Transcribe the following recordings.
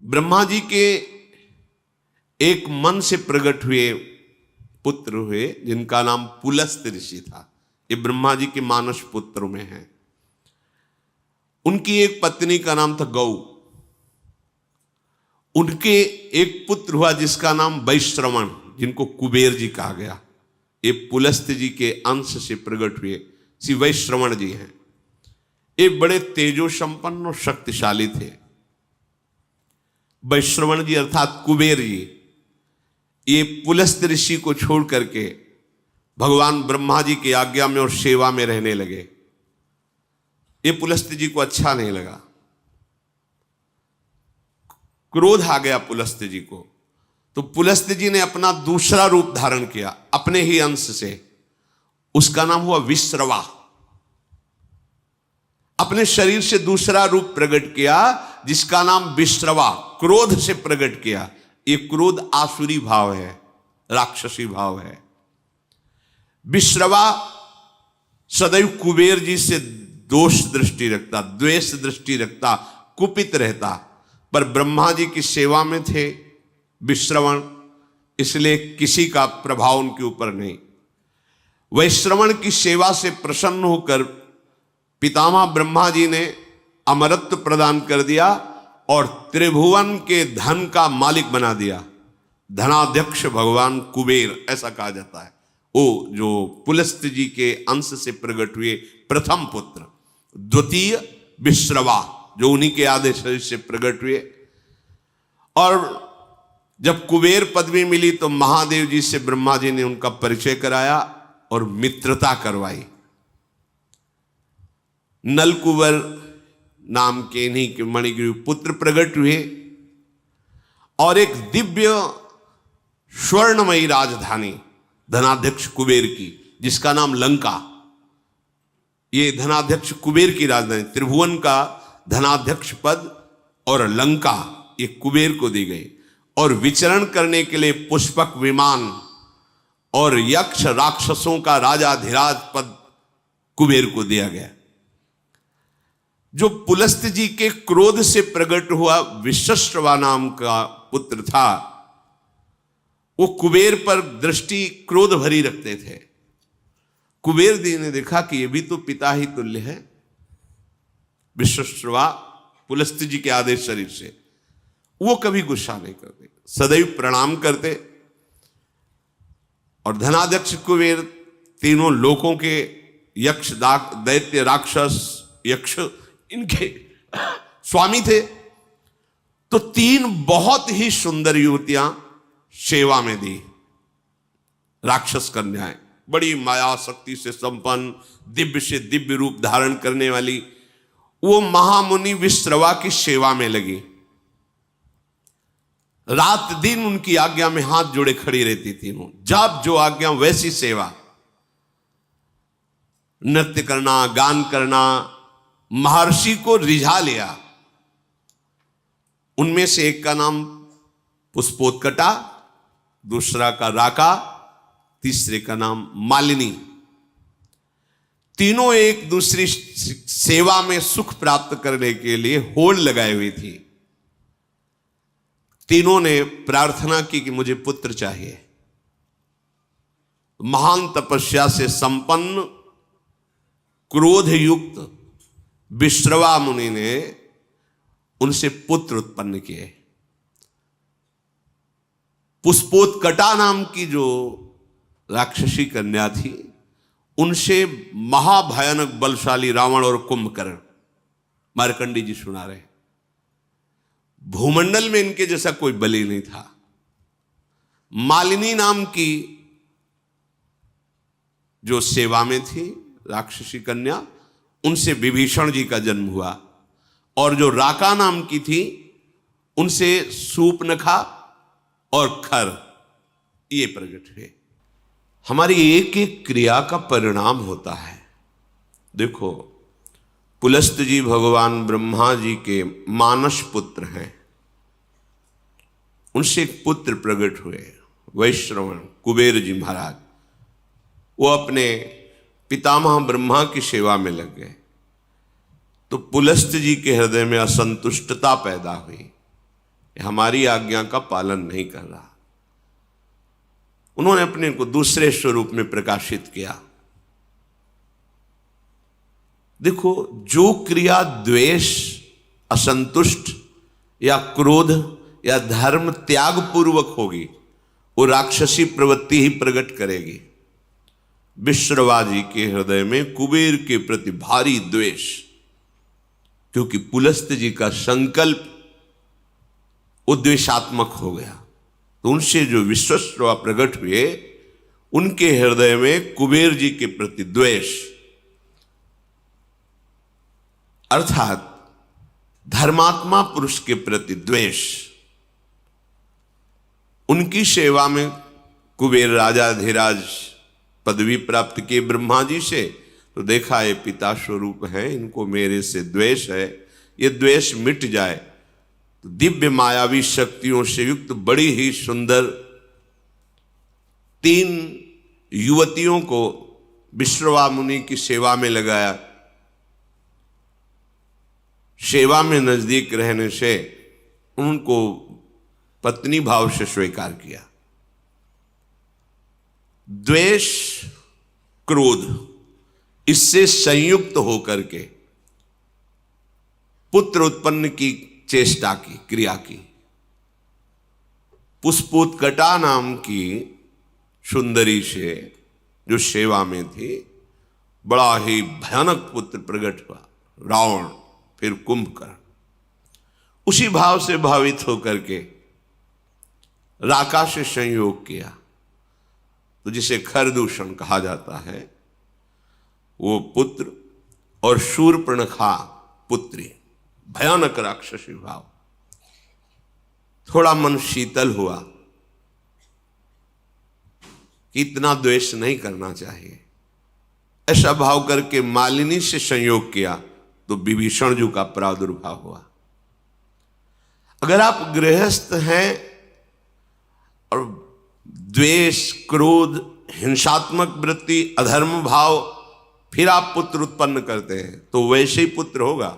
ब्रह्मा जी के एक मन से प्रकट हुए पुत्र हुए जिनका नाम पुलस्त ऋषि था। ये ब्रह्मा जी के मानस पुत्र में है। उनकी एक पत्नी का नाम था गौ। उनके एक पुत्र हुआ जिसका नाम वैश्रवण, जिनको कुबेर जी कहा गया। ये पुलस्त जी के अंश से प्रकट हुए श्री वैश्रवण जी हैं। ये बड़े तेजो संपन्न और शक्तिशाली थे। वैश्रवण जी अर्थात कुबेर जी, ये पुलस्त ऋषि को छोड़ करके भगवान ब्रह्मा जी की आज्ञा में और सेवा में रहने लगे। ये पुलस्त जी को अच्छा नहीं लगा, क्रोध आ गया पुलस्त जी को। तो पुलस्त जी ने अपना दूसरा रूप धारण किया अपने ही अंश से। उसका नाम हुआ विश्रवा। अपने शरीर से दूसरा रूप प्रकट किया जिसका नाम विश्रवा, क्रोध से प्रकट किया। ये क्रोध आसुरी भाव है, राक्षसी भाव है। विश्रवा सदैव कुबेर जी से दोष दृष्टि रखता, द्वेष दृष्टि रखता, कुपित रहता। पर ब्रह्मा जी की सेवा में थे विश्रवण, इसलिए किसी का प्रभाव उनके ऊपर नहीं। वैश्रवण की सेवा से प्रसन्न होकर पितामह ब्रह्मा जी ने अमरत्व प्रदान कर दिया और त्रिभुवन के धन का मालिक बना दिया। धनाध्यक्ष भगवान कुबेर ऐसा कहा जाता है। वो जो पुलस्त जी के अंश से प्रकट हुए प्रथम पुत्र, द्वितीय विश्रवा जो उन्हीं के आधे शरीर से प्रकट हुए। और जब कुबेर पदवी मिली तो महादेव जी से ब्रह्मा जी ने उनका परिचय कराया और मित्रता करवाई। नलकुबर नाम के इन्हीं के मणिग्रीव पुत्र प्रकट हुए और एक दिव्य स्वर्णमयी राजधानी धनाध्यक्ष कुबेर की, जिसका नाम लंका। ये धनाध्यक्ष कुबेर की राजधानी, त्रिभुवन का धनाध्यक्ष पद और लंका ये कुबेर को दी गई। और विचरण करने के लिए पुष्पक विमान और यक्ष राक्षसों का राजाधिराज पद कुबेर को दिया गया। जो पुलस्त जी के क्रोध से प्रकट हुआ विश्रवा नाम का पुत्र था, वो कुबेर पर दृष्टि क्रोध भरी रखते थे। कुबेर जी ने देखा कि ये भी तो पिता ही तुल्य है। विश्रवा पुलस्त जी के आदेश शरीर से, वो कभी गुस्सा नहीं करते, सदैव प्रणाम करते। और धनाध्यक्ष कुबेर तीनों लोकों के यक्ष दैत्य राक्षस यक्ष इनके स्वामी थे। तो तीन बहुत ही सुंदर युवतियां सेवा में दी, राक्षस कन्याएं, बड़ी माया शक्ति से संपन्न, दिव्य से दिव्य रूप धारण करने वाली। वो महामुनि विश्रवा की सेवा में लगी। रात दिन उनकी आज्ञा में हाथ जोड़े खड़ी रहती थी। जब जो आज्ञा वैसी सेवा, नृत्य करना, गान करना, महर्षि को रिझा लिया। उनमें से एक का नाम पुष्पोत्कटा, दूसरा का राका, तीसरे का नाम मालिनी। तीनों एक दूसरी सेवा में सुख प्राप्त करने के लिए होड़ लगाई हुई थी। तीनों ने प्रार्थना की कि मुझे पुत्र चाहिए। महान तपस्या से संपन्न क्रोध युक्त विश्रवा मुनि ने उनसे पुत्र उत्पन्न किए। पुष्पोत्कटा नाम की जो राक्षसी कन्या थी, उनसे महाभयानक बलशाली रावण और कुंभकर्ण, मार्कंडी जी सुना रहे, भूमंडल में इनके जैसा कोई बलि नहीं था। मालिनी नाम की जो सेवा में थी राक्षसी कन्या, उनसे विभीषण जी का जन्म हुआ। और जो राका नाम की थी, उनसे सूपनखा और खर ये प्रकट हुए। हमारी एक एक क्रिया का परिणाम होता है। देखो, पुलस्त जी भगवान ब्रह्मा जी के मानस पुत्र हैं। उनसे एक पुत्र प्रकट हुए वैश्रवण कुबेर जी महाराज। वो अपने पितामह ब्रह्मा की सेवा में लग गए। तो पुलस्त जी के हृदय में असंतुष्टता पैदा हुई। हमारी आज्ञा का पालन नहीं कर रहा। उन्होंने अपने को दूसरे स्वरूप में प्रकाशित किया। देखो, जो क्रिया द्वेष, असंतुष्ट या क्रोध या धर्म त्याग पूर्वक होगी, वो राक्षसी प्रवृत्ति ही प्रकट करेगी। विश्रवा जी के हृदय में कुबेर के प्रति भारी द्वेष, क्योंकि पुलस्त जी का संकल्प उद्वेषात्मक हो गया, तो उनसे जो विश्वश्रवा प्रकट हुए, उनके हृदय में कुबेर जी के प्रति द्वेष, अर्थात धर्मात्मा पुरुष के प्रति द्वेष। उनकी सेवा में कुबेर राजाधिराज पदवी प्राप्त किए ब्रह्मा जी से, तो देखा ये पिता स्वरूप है, इनको मेरे से द्वेष है, ये द्वेष मिट जाए तो दिव्य मायावी शक्तियों से युक्त बड़ी ही सुंदर 3 युवतियों को विश्रवा मुनि की सेवा में लगाया। सेवा में नजदीक रहने से उनको पत्नी भाव से स्वीकार किया। द्वेष, क्रोध, इससे संयुक्त होकर के पुत्र उत्पन्न की चेष्टा की, क्रिया की। पुष्पोत्कटा नाम की सुंदरी से जो सेवा में थी, बड़ा ही भयानक पुत्र प्रकट हुआ, रावण, फिर कुंभकर्ण। उसी भाव से भावित होकर के राका से संयोग किया, तो जिसे खरदूषण कहा जाता है, वो पुत्र और शूर्पणखा पुत्री, भयानक राक्षसी भाव। थोड़ा मन शीतल हुआ कि इतना द्वेष नहीं करना चाहिए। ऐसा भाव करके मालिनी से संयोग किया तो विभीषण जी का प्रादुर्भाव हुआ। अगर आप गृहस्थ हैं और द्वेष, क्रोध, हिंसात्मक वृत्ति, अधर्म भाव, फिर आप पुत्र उत्पन्न करते हैं, तो वैसे ही पुत्र होगा।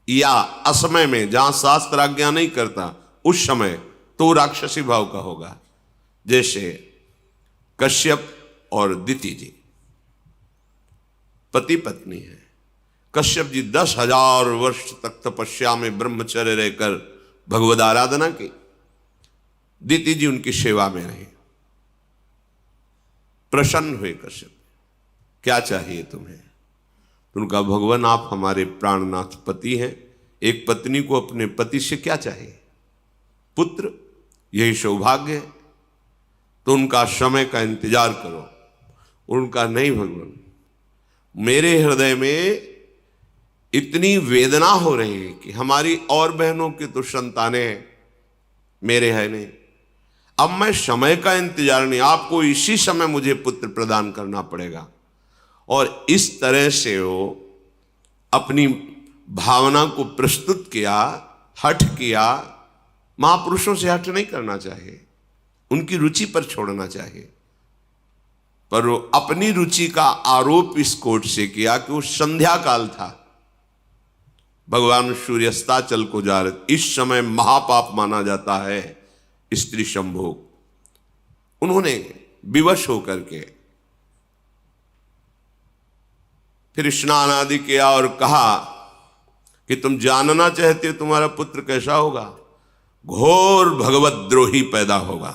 या असमय में, जहां शास्त्र आज्ञा नहीं करता, उस समय तो राक्षसी भाव का होगा। जैसे कश्यप और दिति जी पति पत्नी है। कश्यप जी 10,000 वर्ष तक तपस्या में ब्रह्मचर्य रहकर भगवद आराधना की। दिति जी उनकी सेवा में रही। प्रसन्न हुए कश्यप, क्या चाहिए तुम्हें? उनका, भगवान आप हमारे प्राणनाथ पति हैं, एक पत्नी को अपने पति से क्या चाहिए? पुत्र, यही सौभाग्य है। तो उनका समय का इंतजार करो। उनका, नहीं भगवान, मेरे हृदय में इतनी वेदना हो रही है कि हमारी और बहनों की तो संतानें हैं, मेरे है नहीं। अब मैं समय का इंतजार नहीं, आपको इसी समय मुझे पुत्र प्रदान करना पड़ेगा। और इस तरह से वो अपनी भावना को प्रस्तुत किया, हठ किया। महापुरुषों से हठ नहीं करना चाहिए, उनकी रुचि पर छोड़ना चाहिए। पर वो अपनी रुचि का आरोप इस कोर्ट से किया कि वो संध्या काल था, भगवान सूर्यास्ताचल को जा रहे, इस समय महापाप माना जाता है स्त्री संभोग। उन्होंने विवश होकर के फिर स्नान आदि किया और कहा कि तुम जानना चाहते हो तुम्हारा पुत्र कैसा होगा? घोर भगवद्रोही पैदा होगा,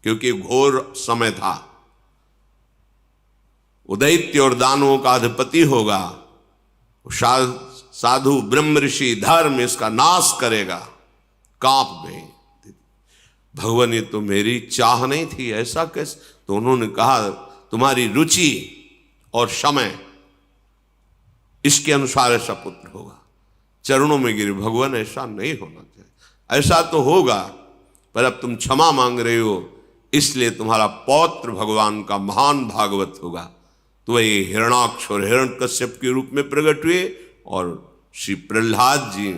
क्योंकि घोर समय था। उदैत्य और दानवों का अधिपति होगा, साधु ब्रह्म ऋषि धर्म इसका नाश करेगा। कांप गए। भगवान, ये तो मेरी चाह नहीं थी, ऐसा कैसे? तो उन्होंने कहा, तुम्हारी रुचि और समय, इसके अनुसार ऐसा पुत्र होगा। चरणों में गिरे, भगवान ऐसा नहीं होना चाहिए, ऐसा तो होगा, पर अब तुम क्षमा मांग रहे हो, इसलिए तुम्हारा पौत्र भगवान का महान भागवत होगा। तो ये हिरणाक्ष और हिरण्यकश्यप के रूप में प्रकट हुए और श्री प्रहलाद जी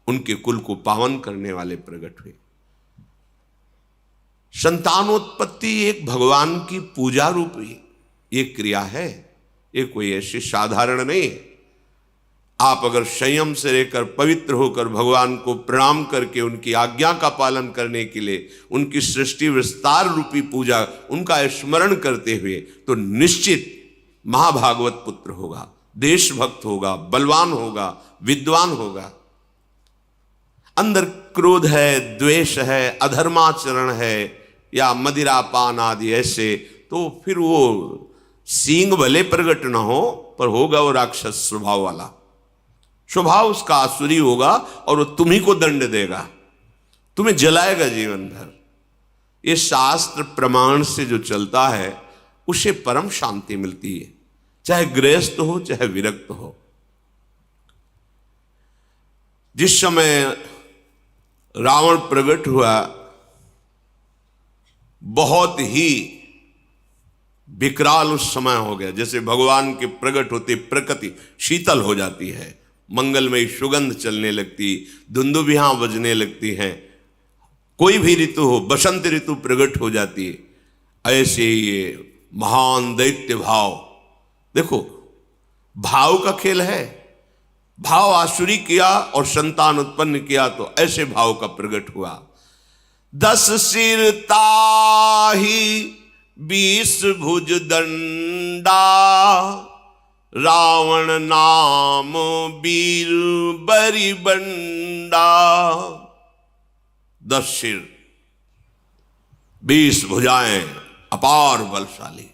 उनके कुल को पावन करने वाले प्रकट हुए। संतानोत्पत्ति एक भगवान की पूजा रूपी ये क्रिया है, ये कोई ऐसी साधारण नहीं है। आप अगर संयम से रहकर पवित्र होकर भगवान को प्रणाम करके उनकी आज्ञा का पालन करने के लिए उनकी सृष्टि विस्तार रूपी पूजा उनका स्मरण करते हुए, तो निश्चित महाभागवत पुत्र होगा, देशभक्त होगा, बलवान होगा, विद्वान होगा। अंदर क्रोध है, द्वेष है, अधर्माचरण है या मदिरापान आदि ऐसे, तो फिर वो सींग भले प्रकट ना हो पर होगा वो राक्षस स्वभाव वाला, स्वभाव उसका आसुरी होगा और वो तुम्ही को दंड देगा, तुम्हें जलाएगा जीवन भर। ये शास्त्र प्रमाण से जो चलता है उसे परम शांति मिलती है, चाहे गृहस्थ हो चाहे विरक्त हो। जिस समय रावण प्रकट हुआ, बहुत ही विकराल उस समय हो गया। जैसे भगवान के प्रकट होते प्रकृति शीतल हो जाती है, मंगलमयी सुगंध चलने लगती, धुंदुभियां बजने लगती हैं, कोई भी ऋतु हो, बसंत ऋतु प्रकट हो जाती है। ऐसे ये महान दैत्य भाव, देखो भाव का खेल है, भाव आसुरी किया और संतान उत्पन्न किया, तो ऐसे भाव का प्रकट हुआ। 10 सिर ताहि 20 भुज दंडा, रावण नाम वीर बरी बंडा। 10 सिर 20 भुजाएं, अपार बलशाली।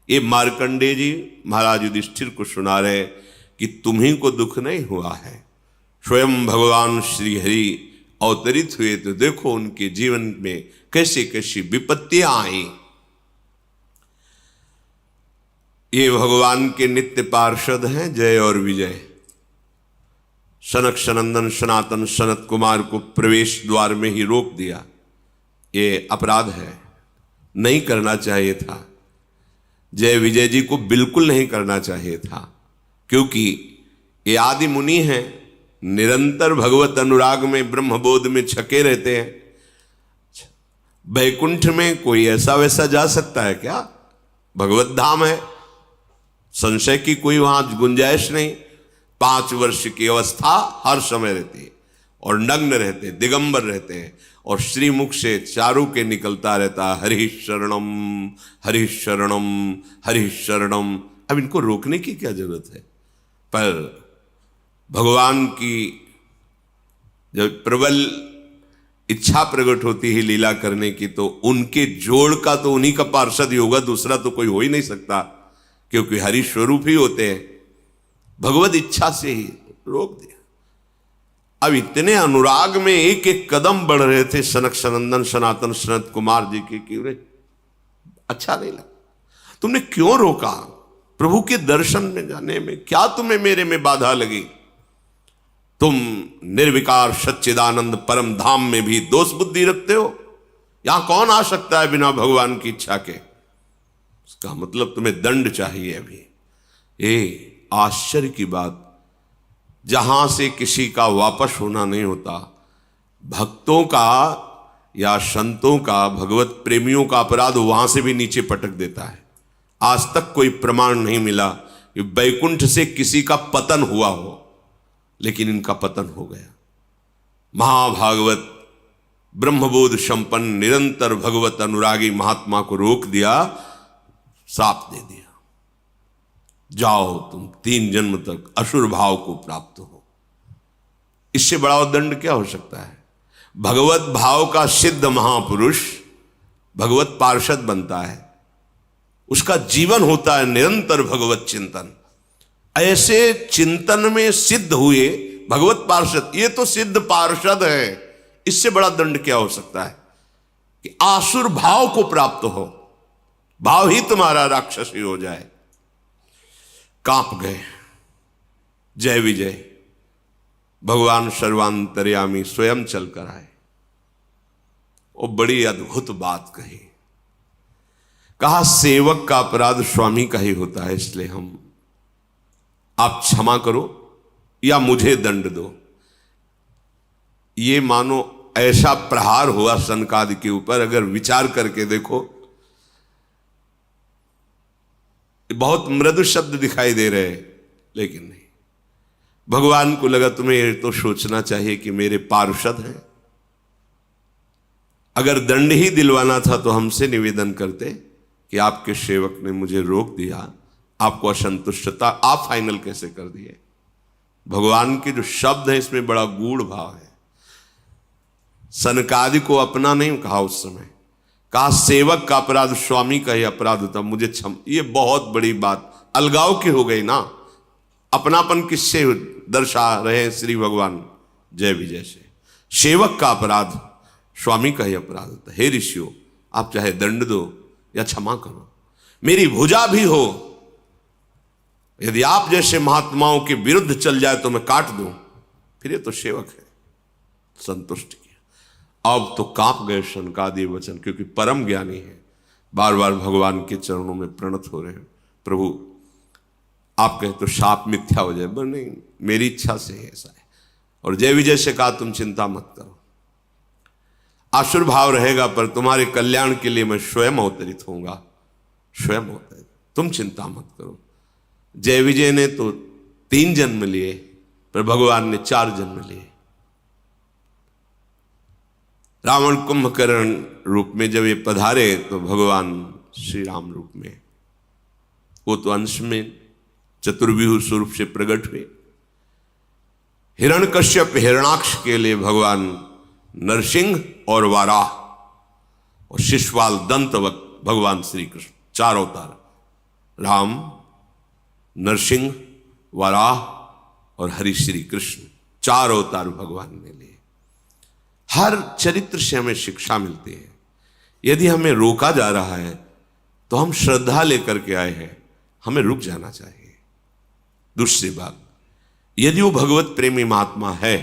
ये मार्कंडेय जी महाराज युधिष्ठिर को सुना रहे कि तुम्हीं को दुख नहीं हुआ है, स्वयं भगवान श्री हरि अवतरित हुए तो देखो उनके जीवन में कैसी कैसी विपत्तियां आई। ये भगवान के नित्य पार्षद हैं जय और विजय। सनक सनंदन सनातन सनत कुमार को प्रवेश द्वार में ही रोक दिया, ये अपराध है, नहीं करना चाहिए था। जय विजय जी को बिल्कुल नहीं करना चाहिए था, क्योंकि ये आदि मुनि हैं, निरंतर भगवत अनुराग में ब्रह्मबोध में छके रहते हैं। बैकुंठ में कोई ऐसा वैसा जा सकता है क्या? भगवत धाम है, संशय की कोई वहां गुंजाइश नहीं। 5 वर्ष की अवस्था हर समय रहती है और नग्न रहते हैं, दिगंबर रहते हैं, और श्रीमुख से चारों के निकलता रहता हरि शरणम हरि शरणम हरि शरणम। अब इनको रोकने की क्या जरूरत है? पर भगवान की जब प्रबल इच्छा प्रकट होती है लीला करने की, तो उनके जोड़ का तो उन्हीं का पार्षद ही होगा, दूसरा तो कोई हो ही नहीं सकता, क्योंकि हरि स्वरूप ही होते हैं। भगवत इच्छा से ही रोक दिया। अब इतने अनुराग में एक एक कदम बढ़ रहे थे सनक सनंदन सनातन सनत कुमार जी की, कि अच्छा नहीं लगा। तुमने क्यों रोका? प्रभु के दर्शन में जाने में क्या तुम्हें मेरे में बाधा लगी? तुम निर्विकार सच्चिदानंद परम धाम में भी दोष बुद्धि रखते हो। यहां कौन आ सकता है बिना भगवान की इच्छा के? इसका मतलब तुम्हें दंड चाहिए अभी। ये आश्चर्य की बात, जहां से किसी का वापस होना नहीं होता, भक्तों का या संतों का, भगवत प्रेमियों का अपराध वहां से भी नीचे पटक देता है। आज तक कोई प्रमाण नहीं मिला कि बैकुंठ से किसी का पतन हुआ हो, लेकिन इनका पतन हो गया। महाभागवत ब्रह्मबोध संपन्न निरंतर भगवत अनुरागी महात्मा को रोक दिया, साप दे दिया, जाओ तुम 3 जन्म तक असुर भाव को प्राप्त हो। इससे बड़ा दंड क्या हो सकता है? भगवत भाव का सिद्ध महापुरुष भगवत पार्षद बनता है, उसका जीवन होता है निरंतर भगवत चिंतन। ऐसे चिंतन में सिद्ध हुए भगवत पार्षद, ये तो सिद्ध पार्षद है, इससे बड़ा दंड क्या हो सकता है कि आसुर भाव को प्राप्त हो, भाव ही तुम्हारा राक्षसी हो जाए। कांप गए जय विजय। भगवान सर्वांतर्यामी स्वयं चलकर आए और बड़ी अद्भुत बात कही। कहा सेवक का अपराध स्वामी का ही होता है, इसलिए आप क्षमा करो या मुझे दंड दो। ये मानो ऐसा प्रहार हुआ सनकादि के ऊपर, अगर विचार करके देखो बहुत मृदु शब्द दिखाई दे रहे हैं, लेकिन नहीं। भगवान को लगा तुम्हें तो सोचना चाहिए कि मेरे पार्षद हैं, अगर दंड ही दिलवाना था तो हमसे निवेदन करते कि आपके सेवक ने मुझे रोक दिया, आपको असंतुष्टता, आप फाइनल कैसे कर दिए। भगवान के जो शब्द है इसमें बड़ा गूढ़ भाव है। सनकादि को अपना नहीं कहा उस समय, कहा सेवक का अपराध स्वामी का ही अपराध होता, मुझे क्षम। ये बहुत बड़ी बात अलगाव की हो गई ना। अपनापन किससे दर्शा रहे हैं श्री भगवान जय विजय से। सेवक का अपराध स्वामी का ही अपराध होता है। हे ऋषियों, आप चाहे दंड दो या क्षमा करो, मेरी भुजा भी हो, यदि आप जैसे महात्माओं के विरुद्ध चल जाए तो मैं काट दूं, फिर ये तो सेवक है। संतुष्ट किया। अब तो कांप गए सनकादि वचन, क्योंकि परम ज्ञानी है, बार बार भगवान के चरणों में प्रणत हो रहे हैं। प्रभु आप कहे तो शाप मिथ्या हो जाए, पर नहीं, मेरी इच्छा से ऐसा है। और जय विजय से कहा तुम चिंता मत करो, आसुर भाव रहेगा पर तुम्हारे कल्याण के लिए मैं स्वयं अवतरित होऊंगा, स्वयं अवतरित, तुम चिंता मत करो। जय विजय ने तो 3 जन्म लिए, पर भगवान ने 4 जन्म लिए। रावण कुंभकर्ण रूप में जब ये पधारे तो भगवान श्री राम रूप में, वो तो अंश में चतुर्व्यूह स्वरूप से प्रकट हुए। हिरण्यकश्यप हिरणाक्ष के लिए भगवान नरसिंह और वाराह और शिशुपाल दंतवत भगवान श्री कृष्ण, 4 अवतार, राम, नरसिंह, वाराह और हरि श्री कृष्ण, 4 अवतार भगवान ने लिए। हर चरित्र से हमें शिक्षा मिलती है। यदि हमें रोका जा रहा है तो हम श्रद्धा लेकर के आए हैं, हमें रुक जाना चाहिए। दूसरी बात, यदि वो भगवत प्रेमी महात्मा है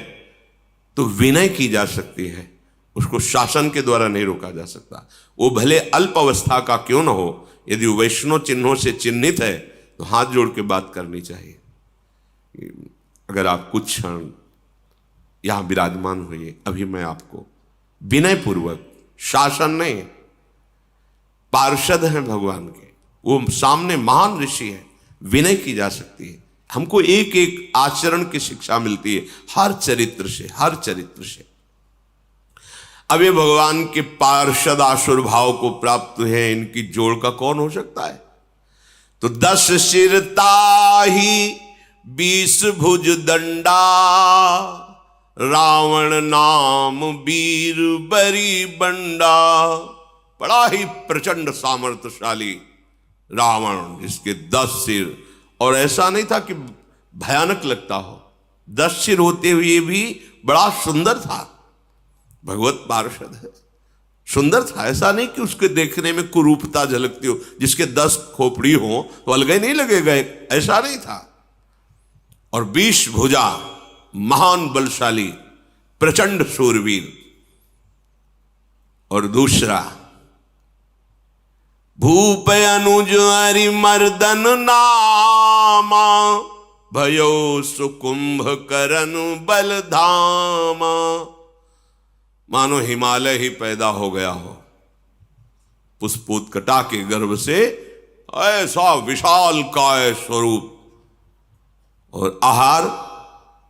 तो विनय की जा सकती है, उसको शासन के द्वारा नहीं रोका जा सकता। वो भले अल्प अवस्था का क्यों न हो, यदि वो वैष्णव चिन्हों से चिन्हित है तो हाथ जोड़ के बात करनी चाहिए। अगर आप कुछ क्षण यहां विराजमान हुए, अभी मैं आपको विनय पूर्वक, शासन नहीं, पार्षद हैं भगवान के, वो सामने महान ऋषि है, विनय की जा सकती है। हमको एक एक आचरण की शिक्षा मिलती है हर चरित्र से, हर चरित्र से। अब ये भगवान के पार्षद आसुर भाव को प्राप्त है, इनकी जोड़ का कौन हो सकता है? तो 10 सिर ताहि 20 भुज दंडा, रावण नाम वीर बरी बंडा। बड़ा ही प्रचंड सामर्थ्यशाली रावण, जिसके 10 सिर, और ऐसा नहीं था कि भयानक लगता हो, 10 सिर होते हुए भी बड़ा सुंदर था। भगवत पार्षद है, सुंदर था। ऐसा नहीं कि उसके देखने में कुरूपता झलकती हो, जिसके 10 खोपड़ी हो तो अलग नहीं लगेगा, ऐसा नहीं था। और 20 भुजा, महान बलशाली, प्रचंड शूरवीर। और दूसरा, भूप अनुज हरि मर्दन नामा, भयो सुकुंभ करन बल धामा। मानो हिमालय ही पैदा हो गया हो, पुष्पोत्कटा के गर्भ से ऐसा विशाल काय स्वरूप। और आहार,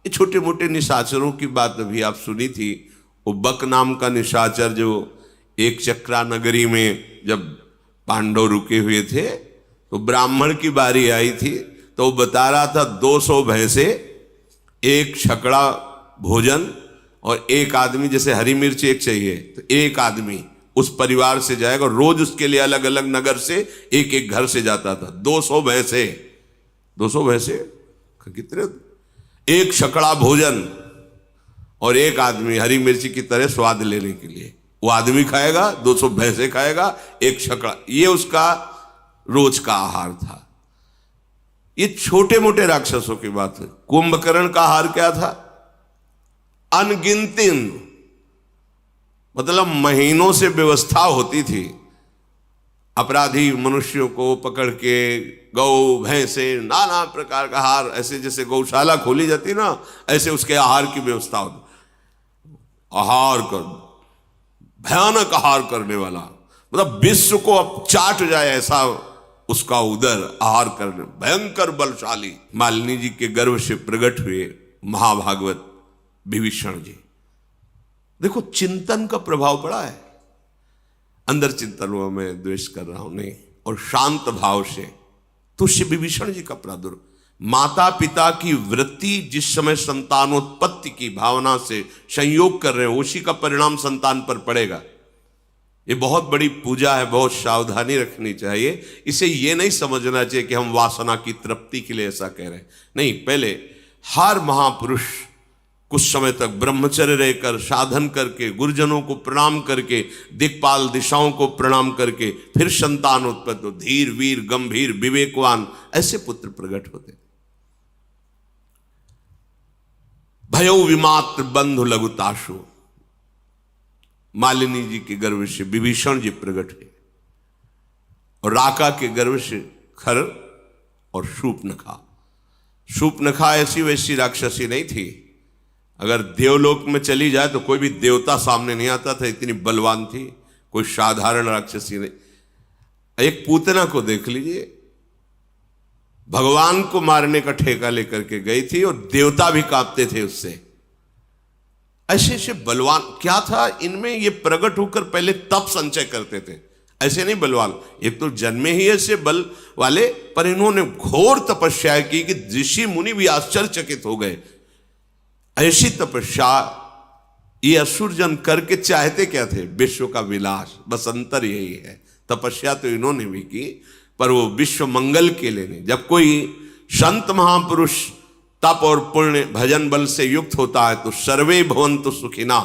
ये छोटे मोटे निशाचरों की बात अभी आप सुनी थी। वो बक नाम का निशाचर जो एक चक्रा नगरी में जब पांडव रुके हुए थे तो ब्राह्मण की बारी आई थी, तो वो बता रहा था 200 भैंसे, 1 छकड़ा भोजन, और 1 आदमी, जैसे हरी मिर्च 1 चाहिए तो 1 आदमी उस परिवार से जाएगा। रोज उसके लिए अलग अलग नगर से एक एक घर से जाता था। 200 भैंसे, 200 भैंसे कितने, 1 छकड़ा भोजन और 1 आदमी हरी मिर्ची की तरह स्वाद लेने के लिए। वो आदमी खाएगा, 200 भैंसे खाएगा, 1 छकड़ा, ये उसका रोज का आहार था। ये छोटे मोटे राक्षसों की बात है। कुंभकर्ण का आहार क्या था? अनगिनती, मतलब महीनों से व्यवस्था होती थी। अपराधी मनुष्यों को पकड़ के गौ भैंसे नाना प्रकार का आहार, ऐसे जैसे गौशाला खोली जाती ना, ऐसे उसके आहार की व्यवस्था होती। आहार कर, भयानक आहार करने वाला, मतलब विश्व को अब चाट जाए ऐसा उसका उदर, आहार करने, भयंकर बलशाली। मालिनी जी के गर्भ से प्रकट हुए महाभागवत विभीषण जी। देखो चिंतन का प्रभाव पड़ा है, अंदर चिंतन हुआ मैं द्वेष कर रहा हूं नहीं, और शांत भाव से तो श्री विभीषण जी का प्रादुर्भाव, माता पिता की वृत्ति जिस समय संतानोत्पत्ति की भावना से संयोग कर रहे हैं उसी का परिणाम संतान पर पड़ेगा। ये बहुत बड़ी पूजा है, बहुत सावधानी रखनी चाहिए। इसे ये नहीं समझना चाहिए कि हम वासना की तृप्ति के लिए ऐसा कह रहे हैं, नहीं। पहले हर महापुरुष कुछ समय तक ब्रह्मचर्य रहकर साधन करके गुरुजनों को प्रणाम करके दिक्पाल दिशाओं को प्रणाम करके फिर संतान उत्पत्ति हो, धीर वीर गंभीर विवेकवान ऐसे पुत्र प्रकट होते। भयो विमात्र बंधु लघुताशु, मालिनी जी के गर्भ से विभीषण जी प्रकट हुए और राका के गर्भ से खर और शूर्पणखा। शूर्पणखा ऐसी वैसी राक्षसी नहीं थी, अगर देवलोक में चली जाए तो कोई भी देवता सामने नहीं आता था, इतनी बलवान थी, कोई साधारण राक्षसी नहीं। एक पूतना को देख लीजिए, भगवान को मारने का ठेका लेकर के गई थी और देवता भी कांपते थे उससे। ऐसे ऐसे बलवान क्या था इनमें, ये प्रकट होकर पहले तप संचय करते थे, ऐसे नहीं बलवान, एक तो जन्मे ही ऐसे बल वाले, पर इन्होंने घोर तपस्या की कि ऋषि मुनि भी आश्चर्यचकित हो गए। ऐसी तपस्या ये असुरजन करके चाहते क्या थे, विश्व का विलास, बस अंतर यही है। तपस्या तो इन्होंने भी की पर वो विश्व मंगल के लिए नहीं। जब कोई संत महापुरुष तप और पुण्य भजन बल से युक्त होता है तो सर्वे भवन्तु सुखिना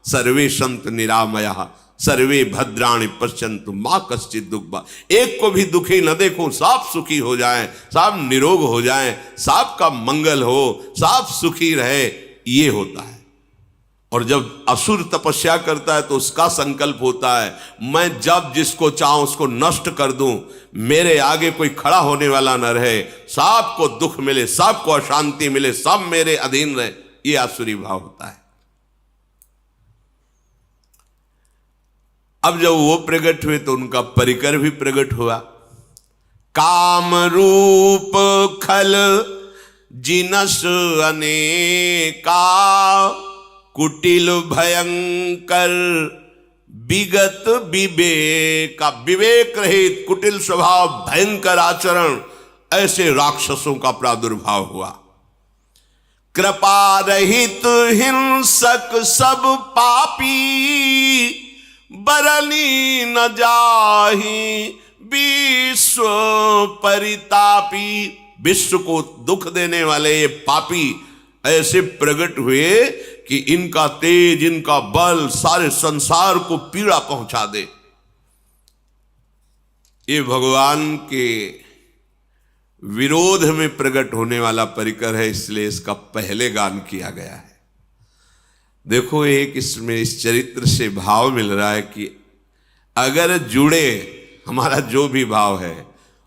सर्वे संत निरामया सर्वे भद्राणि पश्यन्तु मां कश्चित् दुःख। एक को भी दुखी न देखो, सब सुखी हो जाएं, सब निरोग हो जाएं, सब का मंगल हो, सब सुखी रहे, ये होता है। और जब असुर तपस्या करता है तो उसका संकल्प होता है मैं जब जिसको चाहूं उसको नष्ट कर दूं, मेरे आगे कोई खड़ा होने वाला न रहे, सबको दुख मिले, सबको अशांति मिले, सब मेरे अधीन रहे, ये आसुरी भाव होता है। अब जब वो प्रकट हुए तो उनका परिकर भी प्रकट हुआ। काम रूप खल जिनस अनेका कुटिल भयंकर विगत विवेक, विवेक रहित कुटिल स्वभाव भयंकर आचरण, ऐसे राक्षसों का प्रादुर्भाव हुआ। कृपा रहित हिंसक सब पापी बरनी न जाहि विश्व परितापी। विश्व को दुख देने वाले ये पापी ऐसे प्रकट हुए कि इनका तेज इनका बल सारे संसार को पीड़ा पहुंचा दे। ये भगवान के विरोध में प्रकट होने वाला परिकर है, इसलिए इसका पहले गान किया गया है। देखो एक इसमें इस चरित्र से भाव मिल रहा है कि अगर जुड़े हमारा जो भी भाव है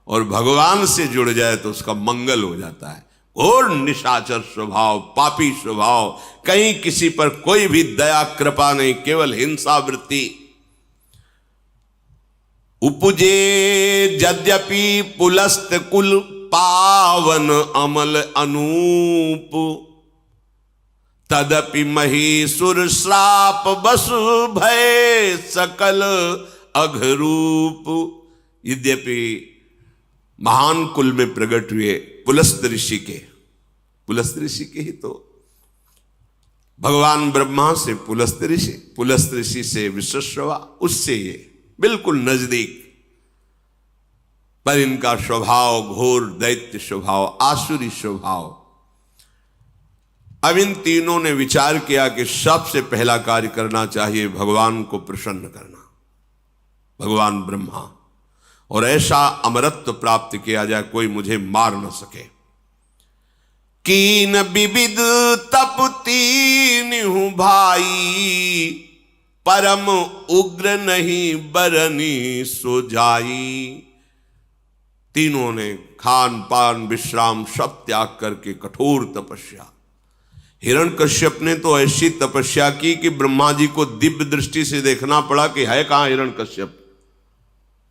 और भगवान से जुड़ जाए तो उसका मंगल हो जाता है। और निशाचर स्वभाव, पापी स्वभाव, कहीं किसी पर कोई भी दया कृपा नहीं, केवल हिंसा वृत्ति। उपजे यद्यपि पुलस्त कुल पावन अमल अनूप तदपि महीसुर श्राप बसु भय सकल अघरूप। यद्यपि महान कुल में प्रकट हुए पुलस्त ऋषि के ही तो भगवान ब्रह्मा से पुलस्त ऋषि से विश्वश्रवा, उससे ये बिल्कुल नजदीक, पर इनका स्वभाव घोर दैत्य स्वभाव, आसुरी स्वभाव। अब इन तीनों ने विचार किया कि सबसे पहला कार्य करना चाहिए भगवान को प्रसन्न करना, भगवान ब्रह्मा, और ऐसा अमरत्व प्राप्त किया जाए कोई मुझे मार न सके। कीन विविध तप तीन हूं भाई परम उग्र नहीं बरनी सो जाई। तीनों ने खान पान विश्राम सब त्याग करके कठोर तपस्या। हिरण्यकश्यप ने तो ऐसी तपस्या की कि ब्रह्मा जी को दिव्य दृष्टि से देखना पड़ा कि है कहां हिरण्यकश्यप।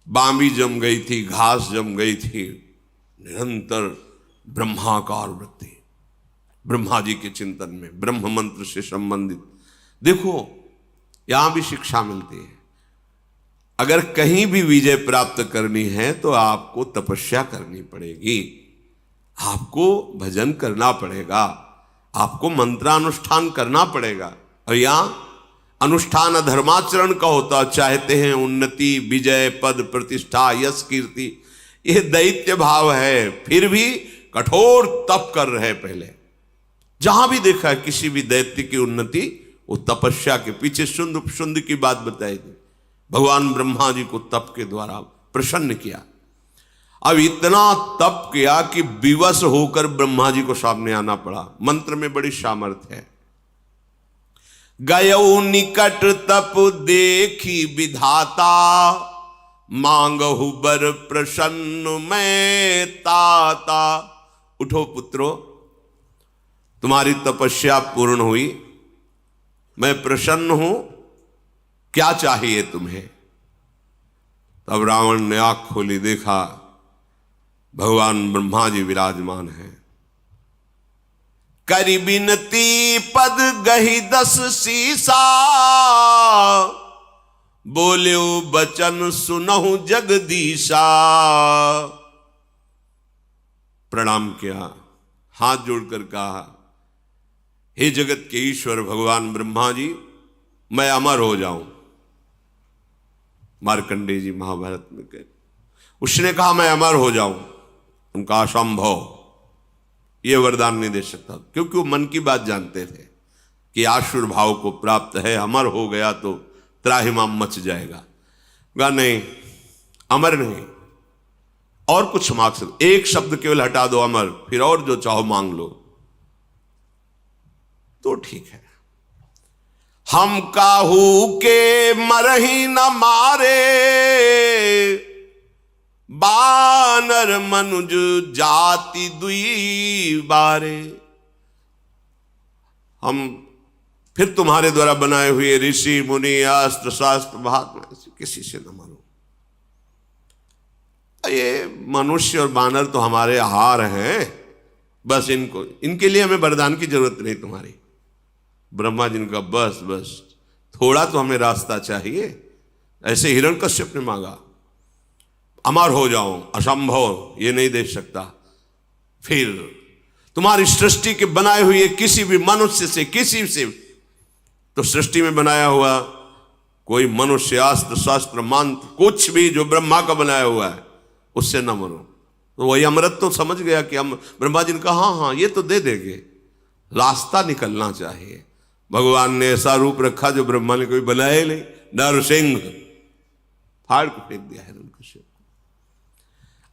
बांबी जम गई थी, घास जम गई थी, निरंतर ब्रह्माकार वृत्ति। ब्रह्मा जी के चिंतन में, ब्रह्म मंत्र से संबंधित। देखो यहां भी शिक्षा मिलती है, अगर कहीं भी विजय प्राप्त करनी है तो आपको तपस्या करनी पड़ेगी, आपको भजन करना पड़ेगा, आपको मंत्रानुष्ठान करना पड़ेगा। और यहां अनुष्ठान धर्माचरण का होता, चाहते हैं उन्नति, विजय, पद, प्रतिष्ठा, यश, कीर्ति, यह दैत्य भाव है, फिर भी कठोर तप कर रहे। पहले जहां भी देखा है किसी भी दैत्य की उन्नति, वो तपस्या के पीछे। शुंद की बात बताई थी, भगवान ब्रह्मा जी को तप के द्वारा प्रसन्न किया। अब इतना तप किया कि विवश होकर ब्रह्मा जी को सामने आना पड़ा। मंत्र में बड़ी सामर्थ्य है। गयो निकट तप देखी विधाता, मांगहु बर प्रसन्न मैं ताता। उठो पुत्रो, तुम्हारी तपस्या पूर्ण हुई, मैं प्रसन्न हूं, क्या चाहिए तुम्हें? तब रावण ने आंख खोली, देखा भगवान ब्रह्मा जी विराजमान हैं। करी बिनती पद गही 10 सीसा, बोल्यो बचन सुनहु जगदीशा। प्रणाम किया, हाथ जोड़कर कहा, हे जगत के ईश्वर भगवान ब्रह्मा जी, मैं अमर हो जाऊं। मार्कंडेय जी महाभारत में कहे, उसने कहा मैं अमर हो जाऊं। उनका असंभव, यह वरदान नहीं दे सकता, क्योंकि वो मन की बात जानते थे कि आसुर भाव को प्राप्त है, अमर हो गया तो त्राहिमाम मच जाएगा। कहा नहीं, अमर नहीं, और कुछ मांग सकते, एक शब्द केवल हटा दो अमर, फिर और जो चाहो मांग लो तो ठीक है। हम काहू के मरही न मारे, बानर मनुज जाति दुई बारे। हम फिर तुम्हारे द्वारा बनाए हुए ऋषि मुनि, अस्त्र शास्त्र, महात्मा, किसी से न मारो। ये मनुष्य और बानर तो हमारे आहार हैं, बस इनको, इनके लिए हमें वरदान की जरूरत नहीं तुम्हारी। ब्रह्मा जी ने कहा बस बस, थोड़ा तो हमें रास्ता चाहिए। ऐसे हिरण्यकश्यप ने मांगा, अमर हो जाऊं, असंभव, ये नहीं दे सकता। फिर तुम्हारी सृष्टि के बनाए हुए किसी भी मनुष्य से, किसी से, तो सृष्टि में बनाया हुआ कोई मनुष्य, अस्त्र शास्त्र, मंत्र, कुछ भी जो ब्रह्मा का बनाया हुआ है, उससे न मरो। तो वही अमृत तो समझ गया कि हम, ब्रह्मा जी ने कहा हाँ हाँ ये तो दे देंगे, रास्ता निकलना चाहिए। भगवान ने ऐसा रूप रखा जो ब्रह्मा ने कोई बनाया ही नहीं, नरसिंह, फाड़ के फेंक दिया हिरण्यकश्यप।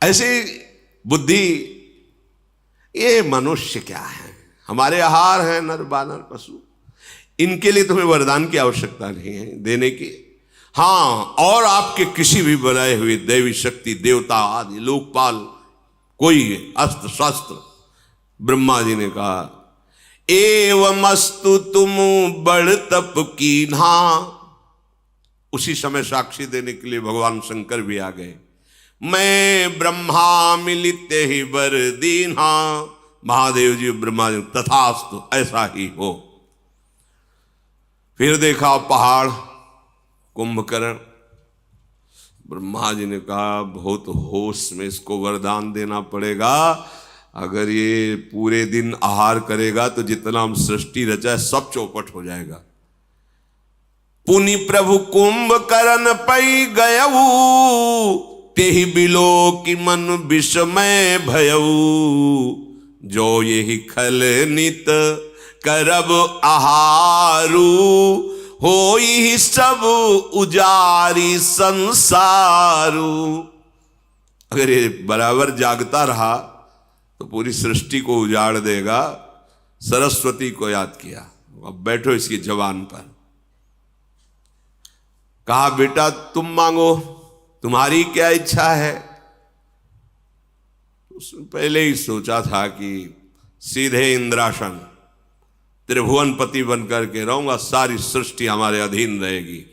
ऐसे बुद्धि, ये मनुष्य क्या है, हमारे आहार हैं नर बानर पशु, इनके लिए तुम्हें वरदान की आवश्यकता नहीं है देने की। हाँ, और आपके किसी भी बनाए हुए दैवी शक्ति, देवता आदि, लोकपाल, कोई अस्त्र शस्त्र। ब्रह्मा जी ने कहा एवमस्तु तुम बड़ तप कीन्हा। उसी समय साक्षी देने के लिए भगवान शंकर भी आ गए। मैं ब्रह्मा मिलित ही वर दीन्हा। महादेव जी ब्रह्मा जी, तथास्तु, ऐसा ही हो। फिर देखा पहाड़, कुंभकर्ण। ब्रह्मा जी ने कहा बहुत होश में इसको वरदान देना पड़ेगा, अगर ये पूरे दिन आहार करेगा तो जितना हम सृष्टि रचा है सब चौपट हो जाएगा। पुनि प्रभु कुंभकर्ण पै गयऊ, तेहि बिलो कि मन विषमय भयऊ। जो यही खल नित करब आहारू, हो ही सब उजारी संसारू। अगर ये बराबर जागता रहा तो पूरी सृष्टि को उजाड़ देगा। सरस्वती को याद किया, अब बैठो इसकी जबान पर। कहा बेटा तुम मांगो, तुम्हारी क्या इच्छा है? उसने पहले ही सोचा था कि सीधे इंद्रासन, त्रिभुवनपति बनकर के रहूंगा, सारी सृष्टि हमारे अधीन रहेगी।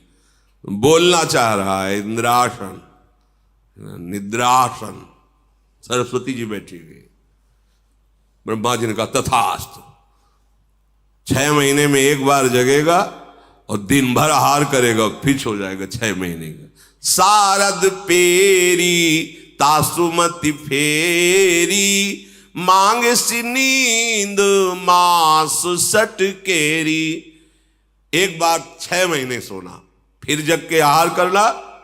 बोलना चाह रहा है इंद्रासन, निद्रासन। सरस्वती जी बैठी हुई। ब्रह्मा जी ने कहा तथास्तु, 6 महीने में एक बार जगेगा और दिन भर आहार करेगा, फिर सो जाएगा 6 महीने का। सारद पेरी तासुमति फेरी, मांग सी नींद मास सटकेरी। एक बार 6 महीने सोना, फिर जग के आहार करना,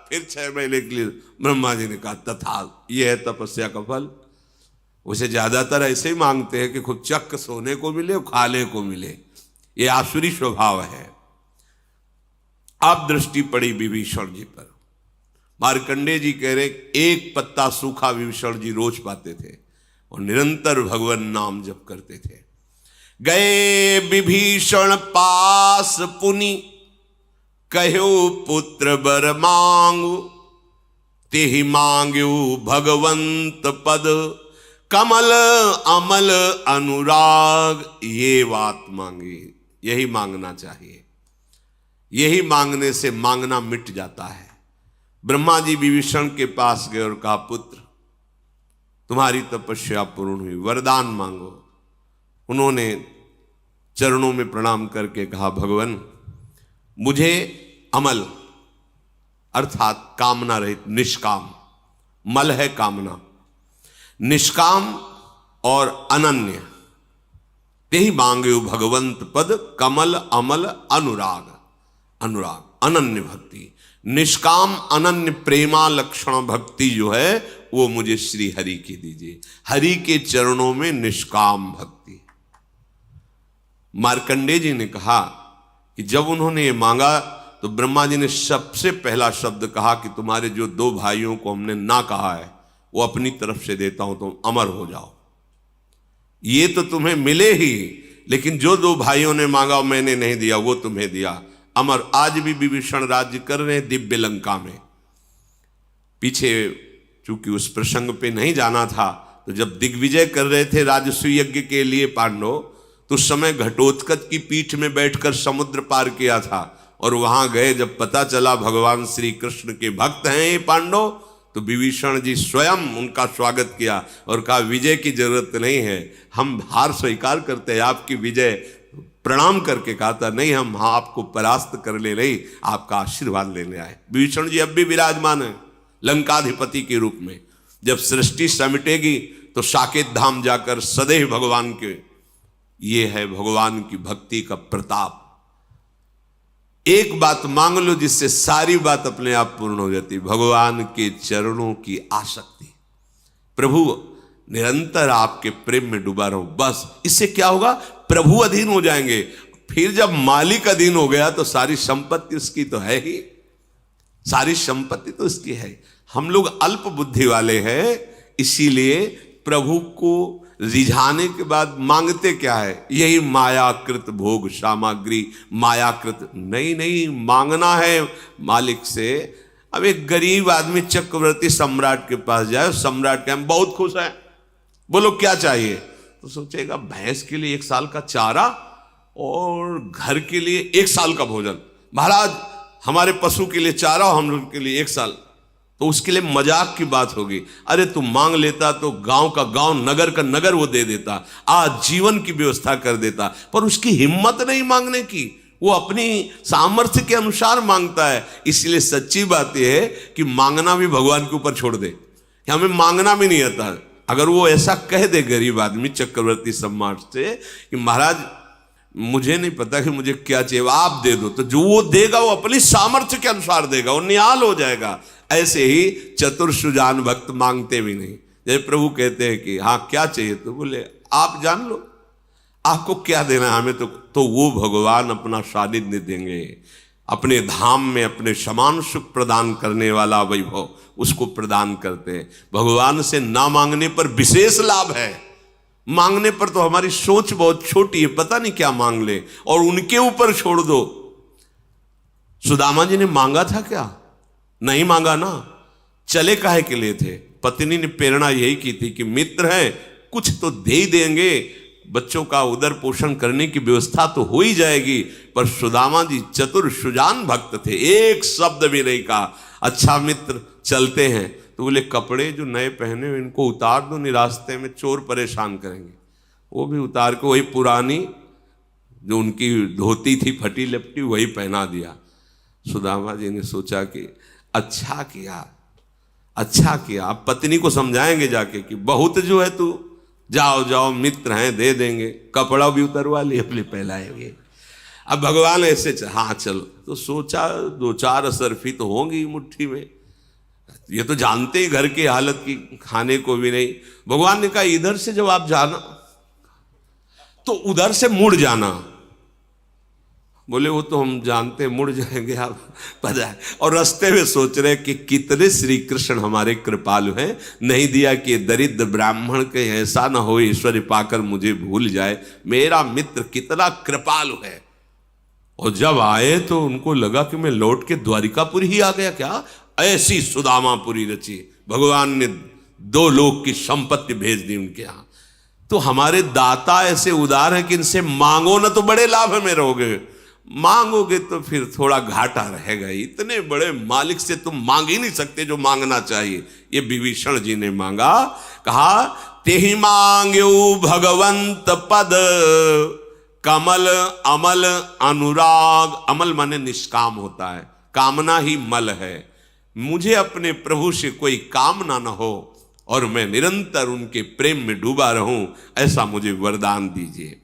फिर 6 महीने के लिए। ब्रह्मा जी ने कहा तथा, यह है तपस्या का फल। उसे ज्यादातर ऐसे ही मांगते हैं कि खूब चक्क सोने को मिले और खाने को मिले, ये आसुरी स्वभाव है। अब दृष्टि पड़ी विभीषण जी पर। मार्कंडेय जी कह रहे एक पत्ता सूखा विभीषण जी रोज पाते थे और निरंतर भगवान नाम जप करते थे। गए विभीषण पास पुनि, कहो पुत्र बर मांगू, तेहि मांग्यू भगवंत पद, कमल अमल अनुराग। ये बात मांगी, यही मांगना चाहिए। यही मांगने से मांगना मिट जाता है। ब्रह्मा जी विभीषण के पास गए और कहा पुत्र तुम्हारी तपस्या पूर्ण हुई, वरदान मांगो। उन्होंने चरणों में प्रणाम करके कहा भगवान मुझे अमल अर्थात कामना रहित निष्काम, मल है कामना, निष्काम और अनन्य, तेहि मांगे भगवंत पद, कमल अमल अनुराग। अनुराग अनन्य भक्ति, निष्काम अनन्य प्रेमा लक्षण भक्ति जो है वो मुझे श्री हरि की दीजिए। हरि के चरणों में निष्काम भक्ति। मार्कंडेय जी ने कहा कि जब उन्होंने ये मांगा तो ब्रह्मा जी ने सबसे पहला शब्द कहा कि तुम्हारे जो 2 भाइयों को हमने ना कहा है वो अपनी तरफ से देता हूं, तुम अमर हो जाओ। ये तो तुम्हें मिले ही, लेकिन जो 2 भाइयों ने मांगा मैंने नहीं दिया वो तुम्हें दिया। अमर आज भी विभीषण राज्य कर रहे हैं दिव्य लंका में। पीछे चूंकि उस प्रसंग पे नहीं जाना था, तो जब दिग्विजय कर रहे थे राजसूय यज्ञ के लिए पांडव, तो उस समय घटोत्कच की पीठ में बैठकर समुद्र पार किया था। और वहां गए, जब पता चला भगवान श्री कृष्ण के भक्त हैं ये पांडव, तो विभीषण जी स्वयं उनका स्वागत किया और कहा विजय की जरूरत नहीं है, हम हार स्वीकार करते हैं, आपकी विजय प्रणाम करके कहा था नहीं हम आपको परास्त करने नहीं, आपका आशीर्वाद लेने आए। विभीषण जी अब भी विराजमान है लंकाधिपति के रूप में। जब सृष्टि समिटेगी तो साकेत धाम जाकर सदैव भगवान के, ये है भगवान की भक्ति का प्रताप। एक बात मांग लो जिससे सारी बात अपने आप पूर्ण हो जाती, भगवान के चरणों की आसक्ति। प्रभु निरंतर आपके प्रेम में डूबा रहो, बस इससे क्या होगा, प्रभु अधीन हो जाएंगे। फिर जब मालिक अधीन हो गया तो सारी संपत्ति उसकी तो है ही, सारी संपत्ति तो उसकी है। हम लोग अल्प बुद्धि वाले हैं, इसीलिए प्रभु को रिझाने के बाद मांगते क्या है, यही मायाकृत भोग सामग्री, मायाकृत नहीं मांगना है मालिक से। अब एक गरीब आदमी चक्रवर्ती सम्राट के पास जाए, सम्राट के हम बहुत खुश हैं, बोलो क्या चाहिए, तो सोचेगा भैंस के लिए 1 साल का चारा और घर के लिए 1 साल का भोजन। महाराज हमारे पशु के लिए चारा और हम लोग के लिए 1 साल, तो उसके लिए मजाक की बात होगी। अरे तुम मांग लेता तो गांव का गांव, नगर का नगर वो दे देता, आज जीवन की व्यवस्था कर देता। पर उसकी हिम्मत नहीं मांगने की, वो अपनी सामर्थ्य के अनुसार मांगता है। इसलिए सच्ची बात यह है कि मांगना भी भगवान के ऊपर छोड़ दे, कि हमें मांगना भी नहीं आता। अगर वो ऐसा कह दे गरीब आदमी चक्रवर्ती सम्राट से कि महाराज मुझे नहीं पता कि मुझे क्या चाहिए, आप दे दो, तो जो वो देगा वो अपनी सामर्थ्य के अनुसार देगा, वो निहाल हो जाएगा। ऐसे ही चतुर सुजान भक्त मांगते भी नहीं। जैसे प्रभु कहते हैं कि हाँ क्या चाहिए, तो बोले आप जान लो आपको क्या देना है हमें, तो वो भगवान अपना सानिध्य देंगे, अपने धाम में अपने समान सुख प्रदान करने वाला वैभव उसको प्रदान करते हैं। भगवान से ना मांगने पर विशेष लाभ है, मांगने पर तो हमारी सोच बहुत छोटी है, पता नहीं क्या मांग ले, और उनके ऊपर छोड़ दो। सुदामा जी ने मांगा था क्या, नहीं मांगा ना, चले काहे के लिए थे। पत्नी ने प्रेरणा यही की थी कि मित्र हैं कुछ तो दे ही देंगे, बच्चों का उदर पोषण करने की व्यवस्था तो हो ही जाएगी। पर सुदामा जी चतुर सुजान भक्त थे, एक शब्द भी नहीं कहा। अच्छा मित्र चलते हैं, तो बोले कपड़े जो नए पहने हुए इनको उतार दो, नहीं रास्ते में चोर परेशान करेंगे। वो भी उतार के वही पुरानी जो उनकी धोती थी फटी लपटी वही पहना दिया। सुदामा जी ने सोचा कि अच्छा किया, अच्छा किया। अब पत्नी को समझाएंगे जाके कि बहुत जो है तू, जाओ जाओ मित्र हैं दे देंगे, कपड़ा भी उतरवा लिए अपने पहलाएंगे। अब भगवान ऐसे हाँ चलो, तो सोचा 2-4 असरफी तो होंगी मुट्ठी में, ये तो जानते ही घर की हालत की, खाने को भी नहीं। भगवान ने कहा इधर से जब आप जाना तो उधर से मुड़ जाना। बोले वो तो हम जानते, मुड़ जाएंगे आप पता है। और रास्ते में सोच रहे कि कितने श्री कृष्ण हमारे कृपालु हैं, नहीं दिया कि दरिद्र ब्राह्मण के ऐसा ना हो ईश्वरी पाकर मुझे भूल जाए, मेरा मित्र कितना कृपालु है। और जब आए तो उनको लगा कि मैं लौट के द्वारिकापुरी ही आ गया क्या, ऐसी सुदामापुरी रची। भगवान ने 2 लोक की संपत्ति भेज दी उनके यहां। तो हमारे दाता ऐसे उदार हैं कि इनसे मांगो ना तो बड़े लाभ में रहोगे, मांगोगे तो फिर थोड़ा घाटा रहेगा। इतने बड़े मालिक से तुम मांग ही नहीं सकते जो मांगना चाहिए। ये विभीषण जी ने मांगा, कहा तेहि मांग्यो भगवंत पद, कमल अमल अनुराग। अमल माने निष्काम होता है, कामना ही मल है। मुझे अपने प्रभु से कोई कामना न हो और मैं निरंतर उनके प्रेम में डूबा रहूं, ऐसा मुझे वरदान दीजिए।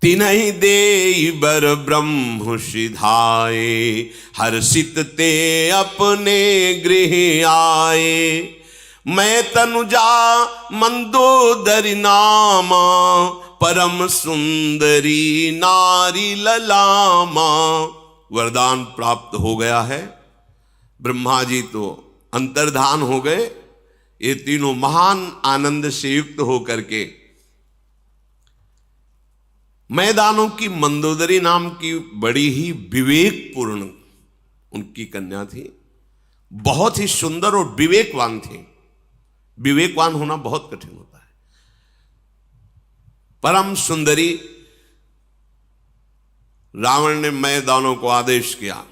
तिन्हि देई बर ब्रह्म सिधाए, हर्षित ते अपने गृह आए। मैं तनुजा मंदोदरी नामा, परम सुंदरी नारी ललामा। वरदान प्राप्त हो गया है। ब्रह्मा जी तो अंतर्धान हो गए। ये तीनों महान आनंद से युक्त होकर के मैदानों की मंदोदरी नाम की बड़ी ही विवेकपूर्ण उनकी कन्या थी, बहुत ही सुंदर और विवेकवान थी। विवेकवान होना बहुत कठिन होता है। परम सुंदरी। रावण ने मैदानों को आदेश किया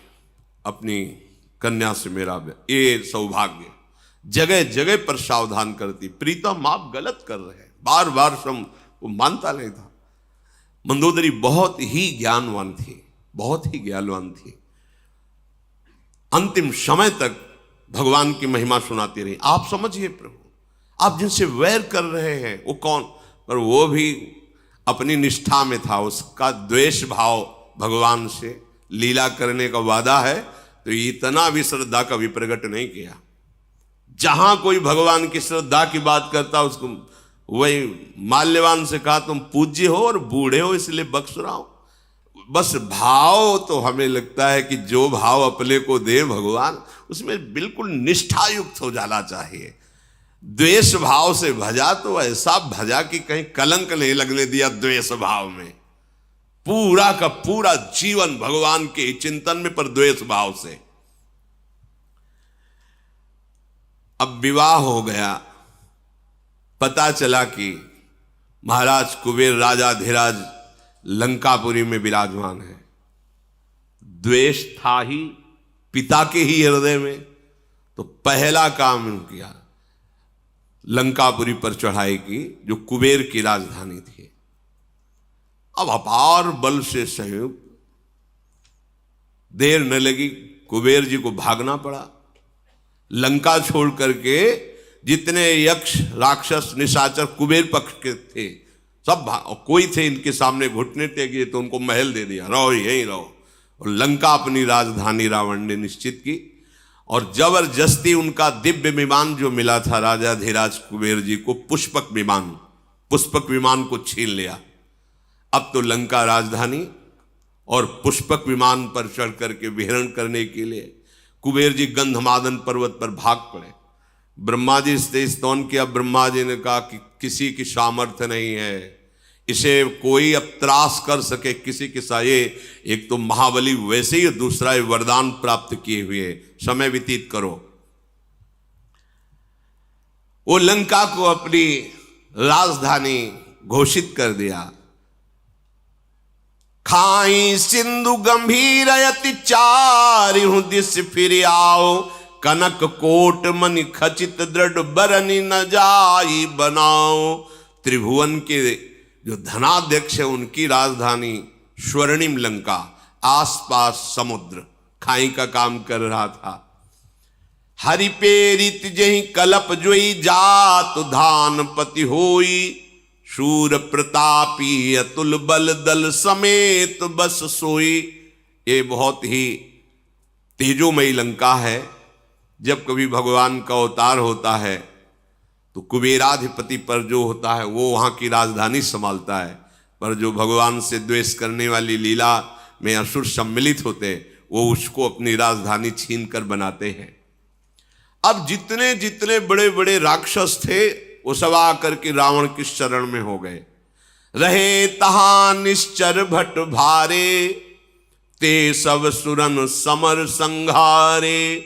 अपनी कन्या से मेरा ये सौभाग्य, जगह जगह पर सावधान करती, प्रीतम आप गलत कर रहे हैं, बार बार वो मानता नहीं था। मंदोदरी बहुत ही ज्ञानवान थी, बहुत ही ज्ञानवान थी। अंतिम समय तक भगवान की महिमा सुनाती रही। आप समझिए प्रभु, आप जिनसे वैर कर रहे हैं वो कौन, पर वो भी अपनी निष्ठा में था। उसका द्वेष भाव भगवान से, लीला करने का वादा है तो इतना भी श्रद्धा कभी प्रकट नहीं किया। जहां कोई भगवान की श्रद्धा की बात करता उसको वही माल्यवान से कहा तुम पूज्य हो और बूढ़े हो इसलिए बख्श रहा हूं। बस भाव तो हमें लगता है कि जो भाव अपने को दे भगवान, उसमें बिल्कुल निष्ठा युक्त हो जाना चाहिए। द्वेष भाव से भजा तो ऐसा भजा कि कहीं कलंक नहीं लगने दिया द्वेष भाव में। पूरा का पूरा जीवन भगवान के चिंतन में, पर द्वेष भाव से। अब विवाह हो गया, पता चला कि महाराज कुबेर राजाधिराज लंकापुरी में विराजमान है। द्वेष था ही पिता के ही हृदय में, तो पहला काम किया लंकापुरी पर चढ़ाई की, जो कुबेर की राजधानी थी। अब अपार बल से संयुक्त, देर न लगी, कुबेर जी को भागना पड़ा। लंका छोड़ करके जितने यक्ष राक्षस निशाचर कुबेर पक्ष के थे सब कोई थे इनके सामने घुटने टेके तो उनको महल दे दिया, रहो यहीं रहो। और लंका अपनी राजधानी रावण ने निश्चित की। और जबरदस्ती उनका दिव्य विमान जो मिला था राजाधिराज कुबेर जी को, पुष्पक विमान को छीन लिया। अब तो लंका राजधानी और पुष्पक विमान पर चढ़ करके विहरण करने के लिए कुबेर जी गंधमादन पर्वत पर भाग पड़े। ब्रह्मा जी से स्तवन किया। ब्रह्मा जी ने कहा कि किसी की सामर्थ्य नहीं है, इसे कोई अब त्रास कर सके किसी के साये। एक तो महाबली वैसे ही, दूसरा वरदान प्राप्त किए हुए, समय व्यतीत करो। वो लंका को अपनी राजधानी घोषित कर दिया। खाई सिंधु गंभीर अति चारिहु दिस फिर आओ, कनक कोट मनि खचित दृढ़ बरनी न जाई बनाओ। त्रिभुवन के जो धनाध्यक्ष है उनकी राजधानी स्वर्णिम लंका, आसपास समुद्र, खाई का काम कर रहा था। हरि पेरित जहि कलप जोई जात धान पति होई, शूर प्रतापी अतुल बल दल समेत बस सोई। ये बहुत ही तेजोमयी लंका है। जब कभी भगवान का अवतार होता है तो कुबेराधिपति पर जो होता है वो वहाँ की राजधानी संभालता है, पर जो भगवान से द्वेष करने वाली लीला में असुर सम्मिलित होते वो उसको अपनी राजधानी छीन कर बनाते हैं। अब जितने जितने बड़े बड़े राक्षस थे वो सब आकर के रावण की शरण में हो गए। रहे तहां निश्चर भट भारे, ते सब सुरन समर संघारे।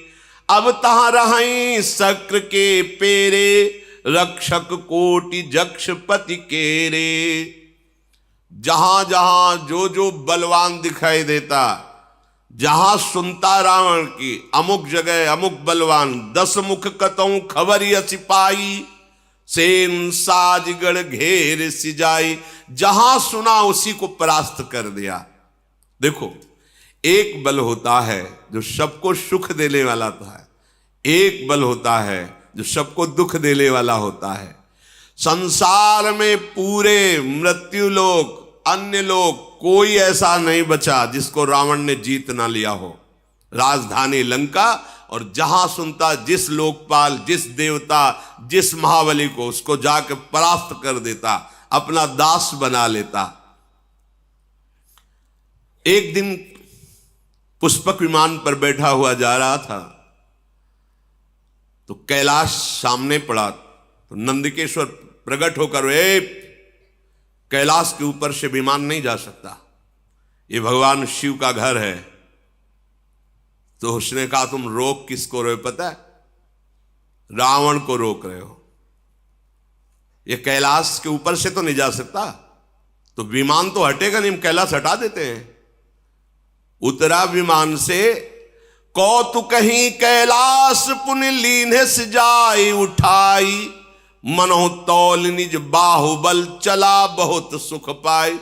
अब तहां रहीं शक्र के पेरे, रक्षक कोटि जक्ष पति केरे। जहां जहां जो जो बलवान दिखाई देता, जहां सुनता रावण की अमुक जगह अमुक बलवान, 10 मुख कतऊ खबर सिपाही, सेन साजगढ़ घेर सिजाई। जहां सुना उसी को परास्त कर दिया। देखो, एक बल होता है जो सबको सुख देने वाला था, एक बल होता है जो सबको दुख देने वाला होता है। संसार में पूरे मृत्यु लोक, अन्य लोक, कोई ऐसा नहीं बचा जिसको रावण ने जीत ना लिया हो। राजधानी लंका, और जहां सुनता जिस लोकपाल, जिस देवता, जिस महाबली को, उसको जाके परास्त कर देता, अपना दास बना लेता। एक दिन पुष्पक विमान पर बैठा हुआ जा रहा था तो कैलाश सामने पड़ा, तो नंदिकेश्वर प्रकट होकर, कैलाश के ऊपर से विमान नहीं जा सकता, ये भगवान शिव का घर है। तो उसने कहा, तुम रोक किसको रहे हो पता है? रावण को रोक रहे हो। ये कैलाश के ऊपर से तो नहीं जा सकता, तो विमान तो हटेगा नहीं, हम कैलाश हटा देते हैं। उतरा विमान से, कौतुक कहीं कैलाश पुनि लीन्हे सिजाई उठाई, मनों तौल निज बाहुबल चला बहुत सुख पाई।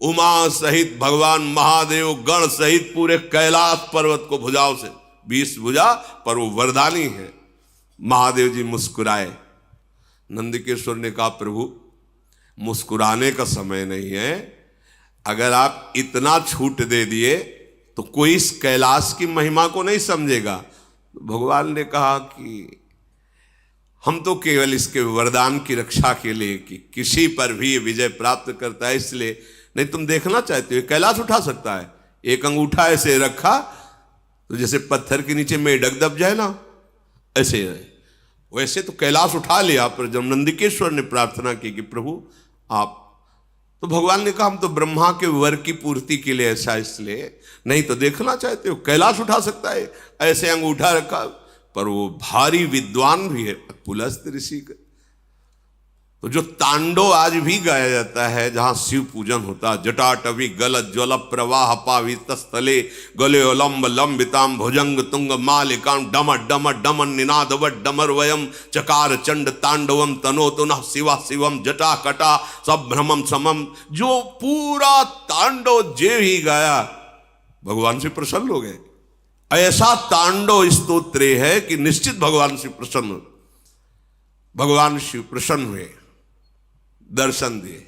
उमा सहित भगवान महादेव गण सहित पूरे कैलाश पर्वत को भुजाओं से, 20 भुजा पर वो वरदानी है। महादेव जी मुस्कुराए। नंदिकेश्वर ने कहा, प्रभु मुस्कुराने का समय नहीं है, अगर आप इतना छूट दे दिए तो कोई इस कैलाश की महिमा को नहीं समझेगा। भगवान ने कहा कि हम तो केवल इसके वरदान की रक्षा के लिए कि किसी पर भी विजय प्राप्त करता है इसलिए, नहीं तुम देखना चाहते हो कैलाश उठा सकता है। एक अंगूठा ऐसे रखा तो जैसे पत्थर के नीचे मेढक दब जाए ना, ऐसे वैसे तो कैलाश उठा लिया। पर जब नंदिकेश्वर ने प्रार्थना की कि प्रभु आप, तो भगवान ने कहा हम तो ब्रह्मा के वर की पूर्ति के लिए ऐसा, इसलिए नहीं तो देखना चाहते हो कैलाश उठा सकता है। ऐसे अंगूठा रखा, पर वो भारी विद्वान भी है, पुलस्त ऋषि का। तो जो तांडव आज भी गाया जाता है जहां शिव पूजन होता, जटाटवी गल ज्वल प्रवाह पावित स्थले गले लंब लंबिताम भुजंग तुंग मालिकाम डम डम डम निनादव डमर वयम चकार चंड तांडवम तनो तुनः शिवा शिवम जटा कटा सब भ्रमम समम, जो पूरा तांडव जे ही गाया भगवान से प्रसन्न हो गए। ऐसा तांडव स्तोत्र है कि निश्चित भगवान से प्रसन्न, भगवान शिव प्रसन्न हुए, दर्शन दिए,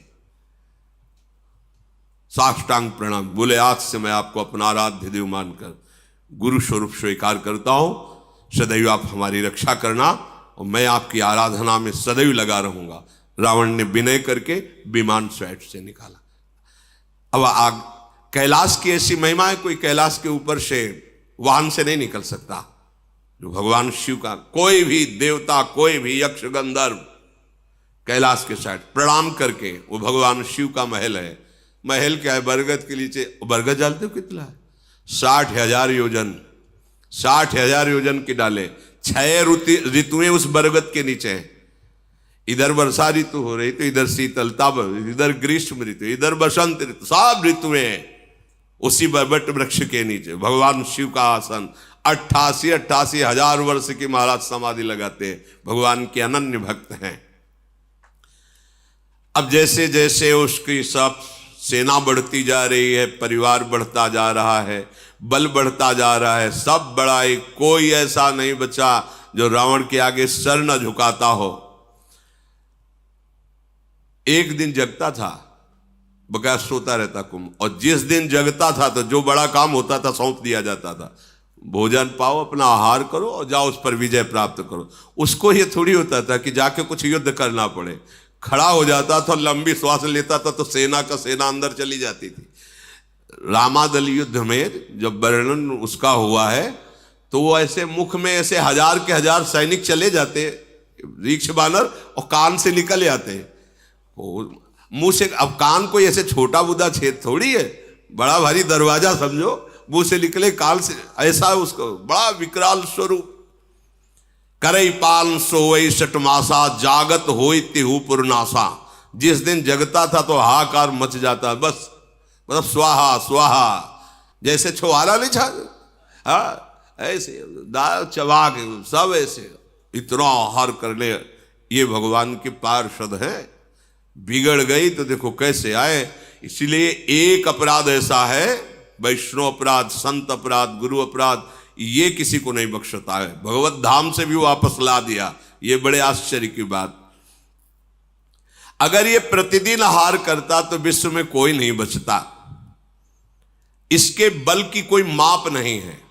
साष्टांग प्रणाम बोले, आज से मैं आपको अपना आराध्य देव मानकर गुरु स्वरूप स्वीकार करता हूं। सदैव आप हमारी रक्षा करना और मैं आपकी आराधना में सदैव लगा रहूंगा। रावण ने विनय करके विमान स्वैट से निकाला। अब आग कैलाश की ऐसी महिमा है, कोई कैलाश के ऊपर से वाहन से नहीं निकल सकता। जो भगवान शिव का कोई भी देवता, कोई भी यक्ष गंधर्व कैलाश के साइड प्रणाम करके, वो भगवान शिव का महल है। महल क्या है? बरगद के नीचे, बरगद जानते हो कितना है? 60,000 योजन, 60,000 योजन की डाले, 6 ऋतुएं उस बरगद के नीचे हैं। इधर वर्षा ऋतु हो रही तो इधर शीतलता, इधर ग्रीष्म ऋतु, इधर बसंत ऋतु, सब ऋतुएं उसी बरबट वृक्ष के नीचे। भगवान शिव का आसन 88,000 वर्ष की महाराज समाधि लगाते हैं। भगवान के अनन्य भक्त हैं। अब जैसे जैसे उसकी सब सेना बढ़ती जा रही है, परिवार बढ़ता जा रहा है, बल बढ़ता जा रहा है, सब बड़ाई, कोई ऐसा नहीं बचा जो रावण के आगे सर न झुकाता हो। एक दिन जगता था, बकाया सोता रहता कुंभ, और जिस दिन जगता था तो जो बड़ा काम होता था सौंप दिया जाता था, भोजन पाओ, अपना आहार करो और जाओ उस पर विजय प्राप्त करो। उसको ये थोड़ी होता था कि जाके कुछ युद्ध करना पड़े। खड़ा हो जाता था, लंबी श्वास लेता था तो सेना का सेना अंदर चली जाती थी। रामादल युद्ध में जब वर्णन उसका हुआ है तो वो ऐसे मुख में ऐसे हजार के हजार सैनिक चले जाते, रीक्ष बानर, और कान से निकल जाते मुंह से। अब कान कोई ऐसे छोटा बुदा छेद थोड़ी है, बड़ा भारी दरवाजा समझो, मुंह से निकले कान से, ऐसा उसको बड़ा विकराल स्वरूप। करई पाल सोई सटमासा, जागत होई तिहु पुरनासा। जिस दिन जगता था तो हाहाकार मच जाता, बस मतलब स्वाहा स्वाहा, जैसे छुहारा नहीं छा, हाँ ऐसे दाल चबा के सब ऐसे इतना आहार करने। ये भगवान के पार्षद हैं, बिगड़ गई तो देखो कैसे आए। इसलिए एक अपराध ऐसा है, वैष्णव अपराध, संत अपराध, गुरु अपराध, ये किसी को नहीं बख्शता है। भगवत धाम से भी वापस ला दिया, ये बड़े आश्चर्य की बात। अगर ये प्रतिदिन आहार करता तो विश्व में कोई नहीं बचता। इसके बल की कोई माप नहीं है,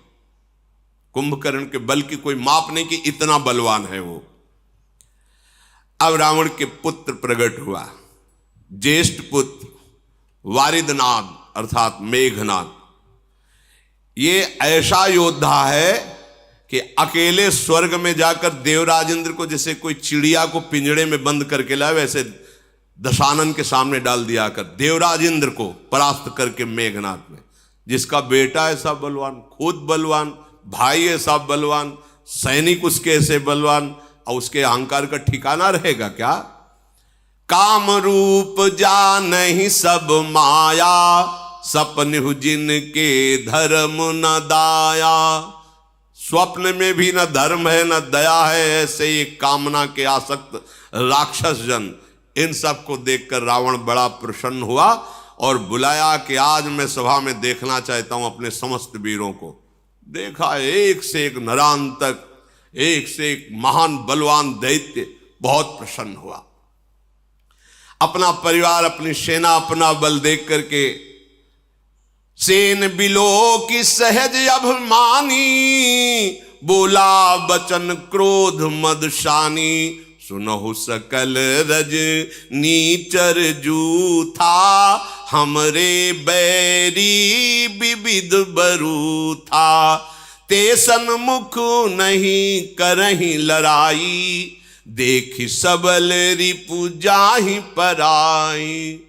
कुंभकर्ण के बल की कोई माप नहीं कि इतना बलवान है वो। अब रावण के पुत्र प्रकट हुआ, ज्येष्ठ पुत्र वारिदनाद अर्थात मेघनाद। ये ऐसा योद्धा है कि अकेले स्वर्ग में जाकर देवराज इंद्र को, जैसे कोई चिड़िया को पिंजड़े में बंद करके लाए, वैसे दशानन के सामने डाल दिया कर देवराज इंद्र को परास्त करके मेघनाद में। जिसका बेटा ऐसा बलवान, खुद बलवान, भाई ऐसा बलवान, सैनिक उसके ऐसे बलवान, और उसके अहंकार का ठिकाना रहेगा क्या? काम रूप जा नहीं सब माया, सपन जिनके धर्म न दाया। स्वप्न में भी न धर्म है न दया है, ऐसे ही कामना के आसक्त राक्षस जन। इन सब को देखकर रावण बड़ा प्रसन्न हुआ और बुलाया कि आज मैं सभा में देखना चाहता हूं अपने समस्त वीरों को। देखा एक से एक नरांतक, एक से एक महान बलवान दैत्य, बहुत प्रसन्न हुआ। अपना परिवार, अपनी सेना, अपना बल देख करके सेन बिलो की सहज अभिमानी, बोला बचन क्रोध मदशानी। सुनहु सकल रज नीचर जूथा, हमरे बैरी विविध बरू था। ते सन्मुख नहीं करही लड़ाई, देखी सबल रिपु जाहि पराई।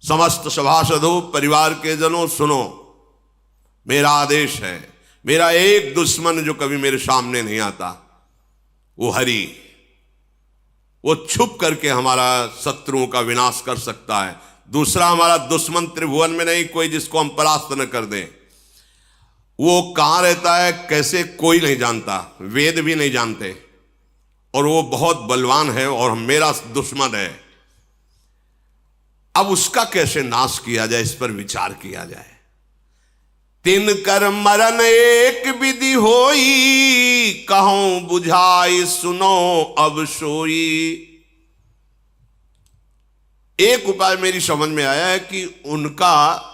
समस्त सभासदों, परिवार के जनों, सुनो, मेरा आदेश है। मेरा एक दुश्मन जो कभी मेरे सामने नहीं आता, वो हरि। वो छुप करके हमारा शत्रुओं का विनाश कर सकता है। दूसरा हमारा दुश्मन त्रिभुवन में नहीं कोई जिसको हम परास्त न कर दें। वो कहां रहता है, कैसे, कोई नहीं जानता, वेद भी नहीं जानते, और वो बहुत बलवान है और मेरा दुश्मन है। अब उसका कैसे नाश किया जाए, इस पर विचार किया जाए। तिन कर मरण एक विधि होई, कहूं बुझाई सुनो अब सोई। एक उपाय मेरी समझ में आया है कि उनका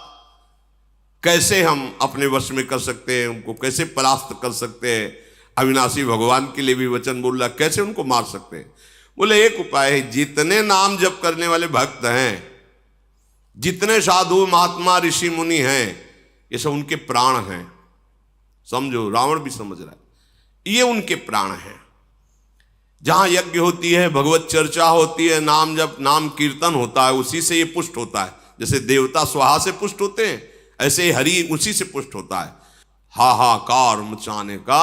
कैसे हम अपने वश में कर सकते हैं, उनको कैसे परास्त कर सकते हैं। अविनाशी भगवान के लिए भी वचन बोल रहा, कैसे उनको मार सकते हैं। बोले एक उपाय है, जितने नाम जप करने वाले भक्त हैं, जितने साधु महात्मा ऋषि मुनि हैं, ये सब उनके प्राण हैं। समझो, रावण भी समझ रहा है, ये उनके प्राण हैं। जहां यज्ञ होती है, भगवत चर्चा होती है, नाम जप, नाम कीर्तन होता है, उसी से ये पुष्ट होता है। जैसे देवता स्वाहा से पुष्ट होते हैं, ऐसे हरि उसी से पुष्ट होता है। हाहाकार मचाने का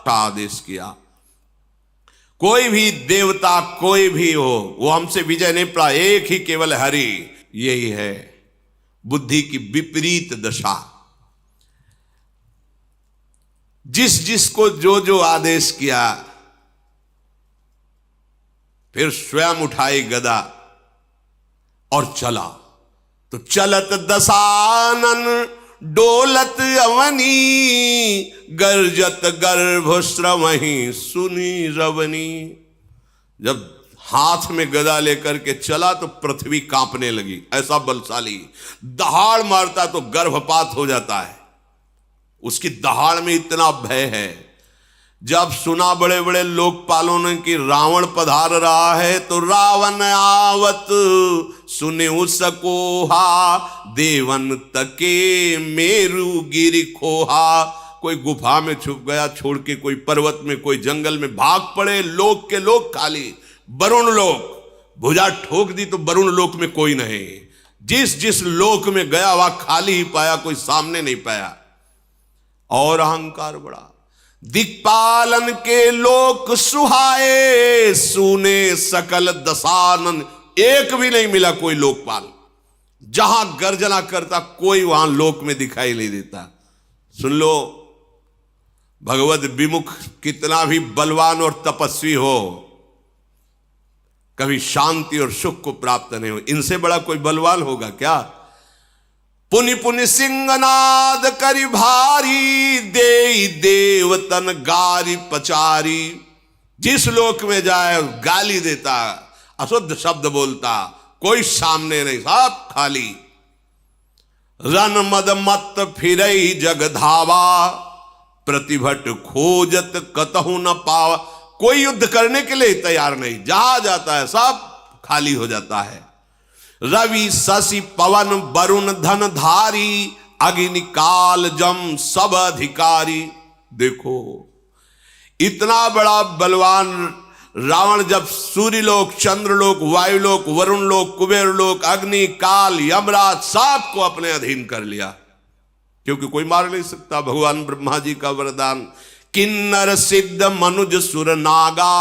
आदेश किया। कोई भी देवता, कोई भी हो, वो हमसे विजय नहीं पा, एक ही केवल हरि। यही है बुद्धि की विपरीत दशा। जिस जिसको जो जो आदेश किया, फिर स्वयं उठाई गदा, और चला तो चलत दसानन डोलत अवनी, गर्जत गर्भ श्रवही सुनी रवनी। जब हाथ में गदा लेकर के चला तो पृथ्वी कांपने लगी, ऐसा बलशाली। दहाड़ मारता तो गर्भपात हो जाता है, उसकी दहाड़ में इतना भय है। जब सुना बड़े बड़े लोकपालों ने कि रावण पधार रहा है, तो रावण आवत सुने उसकोहा, देवन तके मेरु गिरि खोहा। कोई गुफा में छुप गया छोड़ के, कोई पर्वत में, कोई जंगल में भाग पड़े। लोक के लोग खाली, वरुण लोक भुजा ठोक दी तो वरुण लोक में कोई नहीं। जिस जिस लोक में गया वह खाली ही पाया, कोई सामने नहीं पाया। और अहंकार बढ़ा। दिक्पालन के लोक सुहाए, सुने सकल दसानन। एक भी नहीं मिला कोई लोकपाल, जहां गर्जना करता कोई वहां लोक में दिखाई नहीं देता। सुन लो, भगवत विमुख कितना भी बलवान और तपस्वी हो, कभी शांति और सुख को प्राप्त नहीं हो। इनसे बड़ा कोई बलवान होगा क्या? पुनि पुनि सिंहनाद करी भारी, दे देवतन गारी पचारी। जिस लोक में जाए गाली देता, अशुद्ध शब्द बोलता, कोई सामने नहीं, सब खाली। रन मद मत फिरई जग धावा, प्रतिभट खोजत कतहु न पावा। कोई युद्ध करने के लिए तैयार नहीं, जहां जाता है सब खाली हो जाता है। रवि शशि पवन वरुण धन धारी, अग्नि काल जम सब अधिकारी। देखो इतना बड़ा बलवान रावण जब सूर्यलोक, चंद्रलोक, वायुलोक, वरुण लोक, कुबेर लोक, अग्नि काल यमराज सबको अपने अधीन कर लिया, क्योंकि कोई मार नहीं सकता। भगवान ब्रह्मा जी का वरदान, किन्नर सिद्ध मनुज सुर नागा,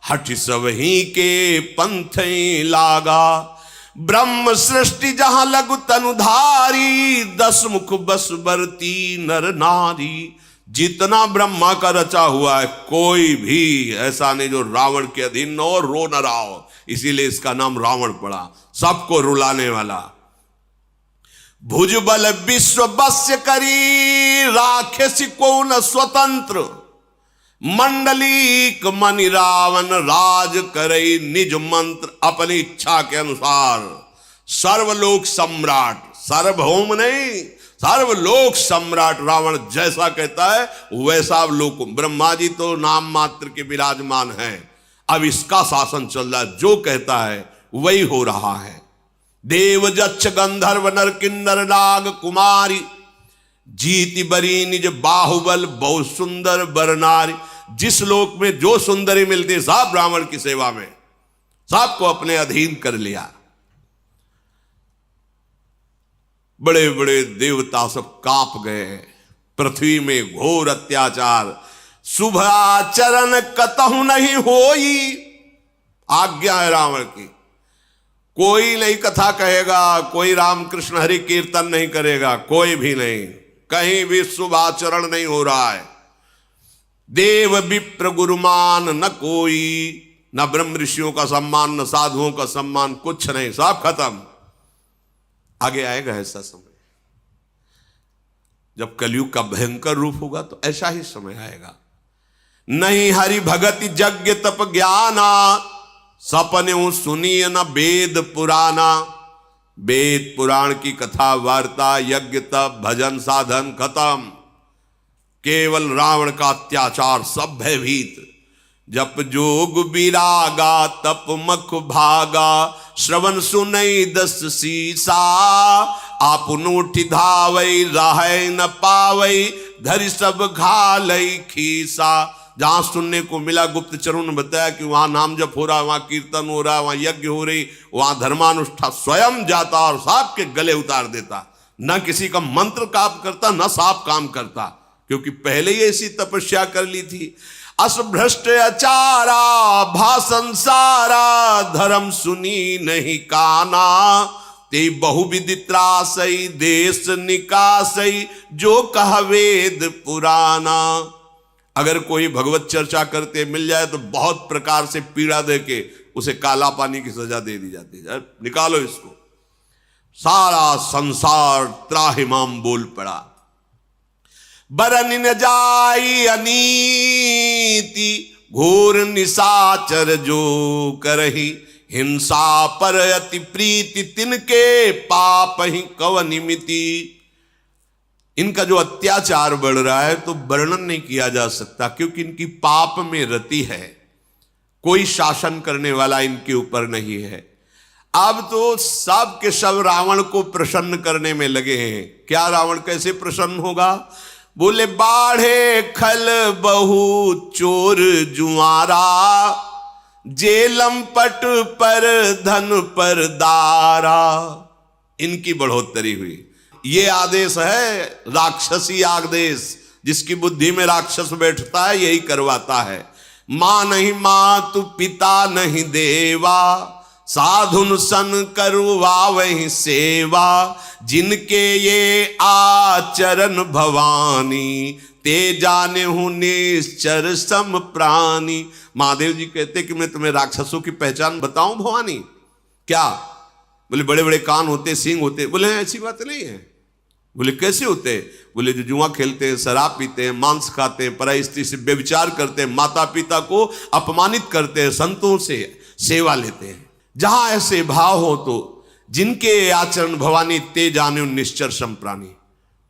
हठ सब ही के पंथ लागा। ब्रह्म सृष्टि जहां लघु तनुधारी, 10 मुख बस बरती नर नारी। जितना ब्रह्मा का रचा हुआ है, कोई भी ऐसा नहीं जो रावण के अधीन न हो, रो न रहा हो। इसीलिए इसका नाम रावण पड़ा, सबको रुलाने वाला। भुजबल विश्व बस्य करी, राखे को न स्वतंत्र। मंडलीक मनि रावण राज करई, निज मंत्र अपनी इच्छा के अनुसार। सर्वलोक सम्राट, सार्वभौम नहीं, सर्वलोक सम्राट रावण जैसा कहता है वैसा लोक। ब्रह्मा जी तो नाम मात्र के विराजमान हैं, अब इसका शासन चल रहा है, जो कहता है वही हो रहा है। देव जच्छ गंधर्व नर किन्नर नाग कुमारी, जीति बरी निज बाहुबल बहु सुंदर बरनारी। जिस लोक में जो सुंदरी मिलती, सब ब्राह्मण की सेवा में, सबको अपने अधीन कर लिया। बड़े बड़े देवता सब कांप गए। पृथ्वी में घोर अत्याचार, शुभ आचरण कतहु नहीं होई। आज्ञा है रावण की, कोई नहीं कथा कहेगा, कोई रामकृष्ण हरि कीर्तन नहीं करेगा, कोई भी नहीं, कहीं भी शुभ आचरण नहीं हो रहा है। देव विप्र गुरुमान न कोई, न ब्रह्म ऋषियों का सम्मान, न साधुओं का सम्मान, कुछ नहीं, सब खत्म। आगे आएगा ऐसा समय, जब कलयुग का भयंकर रूप होगा तो ऐसा ही समय आएगा। नहीं हरि भगति यज्ञ तप ज्ञाना, सपने सुनिए न वेद पुराना। वेद पुराण की कथा वार्ता, यज्ञ तप भजन साधन खत्म। केवल रावण का अत्याचार, सब भयभीत। जप जोग विरागा तप मख भागा, श्रवण सुनई 10 सीसा। आपन उठ धावई राह न पावई, धरि सब घालई खीसा। जहां सुनने को मिला, गुप्तचरों ने बताया कि वहां नाम जप हो रहा, वहां कीर्तन हो रहा, वहां यज्ञ हो रही, वहां धर्मानुष्ठान, स्वयं जाता और सांप के गले उतार देता। न किसी का मंत्र काम करता, न सांप काम करता, क्योंकि पहले ही ऐसी तपस्या कर ली थी। अस भ्रष्ट अचारा भाषण सारा, धर्म सुनी नहीं काना। ते बहुविधि त्रासई देश निकासई, जो कह वेद पुराना। अगर कोई भगवत चर्चा करते मिल जाए तो बहुत प्रकार से पीड़ा दे के उसे काला पानी की सजा दे दी जाती है, निकालो इसको। सारा संसार त्राहिमाम बोल पड़ा। बरन न जाई अनीति घोर निशाचर जो करही, हिंसा पर अति प्रीति तिनके पाप ही कवनिमिति। इनका जो अत्याचार बढ़ रहा है तो वर्णन नहीं किया जा सकता, क्योंकि इनकी पाप में रति है, कोई शासन करने वाला इनके ऊपर नहीं है। अब तो सब के सब रावण को प्रसन्न करने में लगे हैं। क्या रावण कैसे प्रसन्न होगा? बोले बाढ़े खल बहु चोर जुआरा, जेलम पट पर धन पर दारा। इनकी बढ़ोतरी हुई। ये आदेश है राक्षसी आदेश, जिसकी बुद्धि में राक्षस बैठता है यही करवाता है। मां नहीं मातु पिता नहीं देवा, साधुन सन करवा वही सेवा। जिनके ये आचरण भवानी, ते जाने हूं निश्चर सम प्राणी। महादेव जी कहते कि मैं तुम्हें राक्षसों की पहचान बताऊं भवानी? क्या? बोले बड़े बड़े कान होते, सींग होते। बोले ऐसी बात नहीं है। बोले कैसे होते? बोले जो जुआ खेलते हैं, शराब पीते हैं, मांस खाते हैं, पराई स्त्री से व्यभिचार करते हैं, माता पिता को अपमानित करते हैं, संतों से सेवा लेते हैं। जहां ऐसे भाव हो तो जिनके आचरण भवानी ते जाने निश्चर सम प्राणी,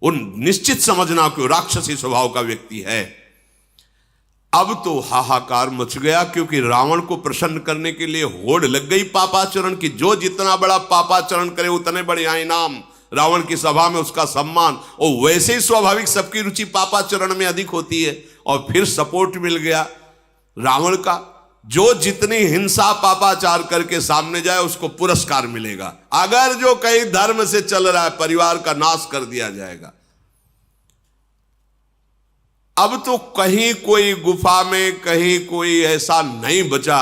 उन निश्चित समझना कि राक्षसी स्वभाव का व्यक्ति है। अब तो हाहाकार मच गया, क्योंकि रावण को प्रसन्न करने के लिए होड़ लग गई पापाचरण की। जो जितना बड़ा पापाचरण करे उतने बड़े इनाम। रावण की सभा में उसका सम्मान, और वैसे ही स्वाभाविक सबकी रुचि पापाचरण में अधिक होती है। और फिर सपोर्ट मिल गया रावण का। जो जितनी हिंसा पापाचार करके सामने जाए उसको पुरस्कार मिलेगा। अगर जो कहीं धर्म से चल रहा है, परिवार का नाश कर दिया जाएगा। अब तो कहीं कोई गुफा में कहीं कोई ऐसा नहीं बचा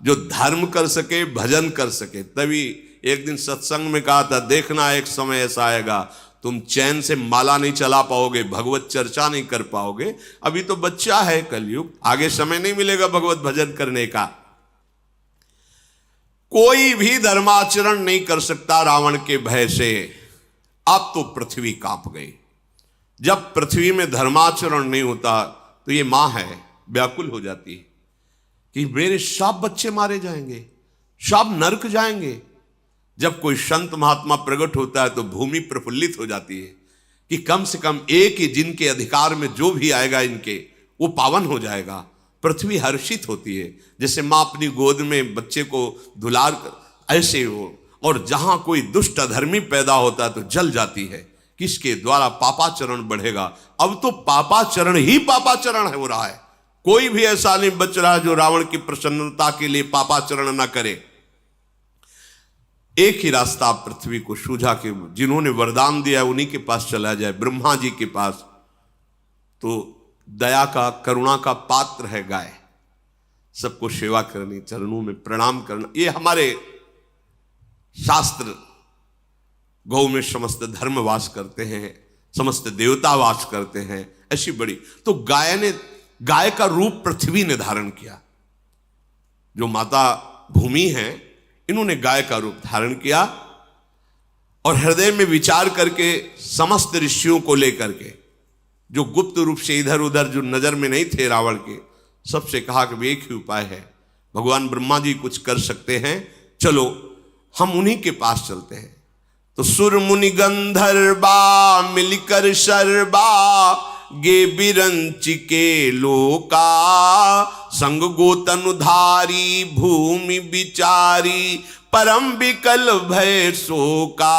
जो धर्म कर सके, भजन कर सके। तभी एक दिन सत्संग में कहा था, देखना एक समय ऐसा आएगा तुम चैन से माला नहीं चला पाओगे, भगवत चर्चा नहीं कर पाओगे। अभी तो बच्चा है कलयुग, आगे समय नहीं मिलेगा भगवत भजन करने का। कोई भी धर्माचरण नहीं कर सकता रावण के भय से। अब तो पृथ्वी कांप गई। जब पृथ्वी में धर्माचरण नहीं होता तो ये मां है व्याकुल हो जाती है कि मेरे सब बच्चे मारे जाएंगे, सब नरक जाएंगे। जब कोई संत महात्मा प्रकट होता है तो भूमि प्रफुल्लित हो जाती है कि कम से कम एक ही जिनके अधिकार में जो भी आएगा इनके, वो पावन हो जाएगा। पृथ्वी हर्षित होती है, जैसे माँ अपनी गोद में बच्चे को दुलार कर, ऐसे हो। और जहां कोई दुष्ट अधर्मी पैदा होता है तो जल जाती है, किसके द्वारा पापाचरण बढ़ेगा। अब तो पापाचरण ही पापाचरण हो रहा है। कोई भी ऐसा नहीं बच रहा जो रावण की प्रसन्नता के लिए पापाचरण ना करे। एक ही रास्ता पृथ्वी को सूझा कि जिन्होंने वरदान दिया उन्हीं के पास चला जाए, ब्रह्मा जी के पास। तो दया का, करुणा का पात्र है गाय। सबको सेवा करनी, चरणों में प्रणाम करना, ये हमारे शास्त्र। गौ में समस्त धर्म वास करते हैं, समस्त देवता वास करते हैं, ऐसी बड़ी। तो गाय का रूप पृथ्वी ने धारण किया। जो माता भूमि है, इन्होंने गाय का रूप धारण किया और हृदय में विचार करके समस्त ऋषियों को लेकर के, जो गुप्त रूप से इधर उधर जो नजर में नहीं थे रावण के, सबसे कहा कि एक ही उपाय है, भगवान ब्रह्मा जी कुछ कर सकते हैं, चलो हम उन्हीं के पास चलते हैं। तो सुर मुनि गंधर्वा मिलकर शर्बा गे बिरंच के लोका, संग गोतनुधारी भूमि विचारी परम विकल भय शोका।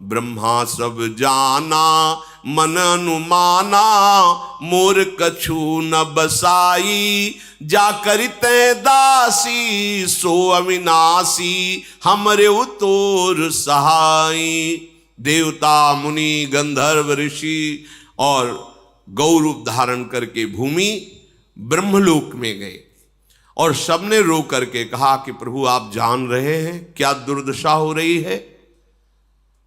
ब्रह्मा सब जाना मन अनुमाना, मोर कछु न बसाई। जा करिते दासी सो अविनाशी, हमरे उतोर सहाई। देवता मुनि गंधर्व ऋषि और गौ रूप धारण करके भूमि ब्रह्मलोक में गए और सबने रो करके कहा कि प्रभु आप जान रहे हैं क्या दुर्दशा हो रही है।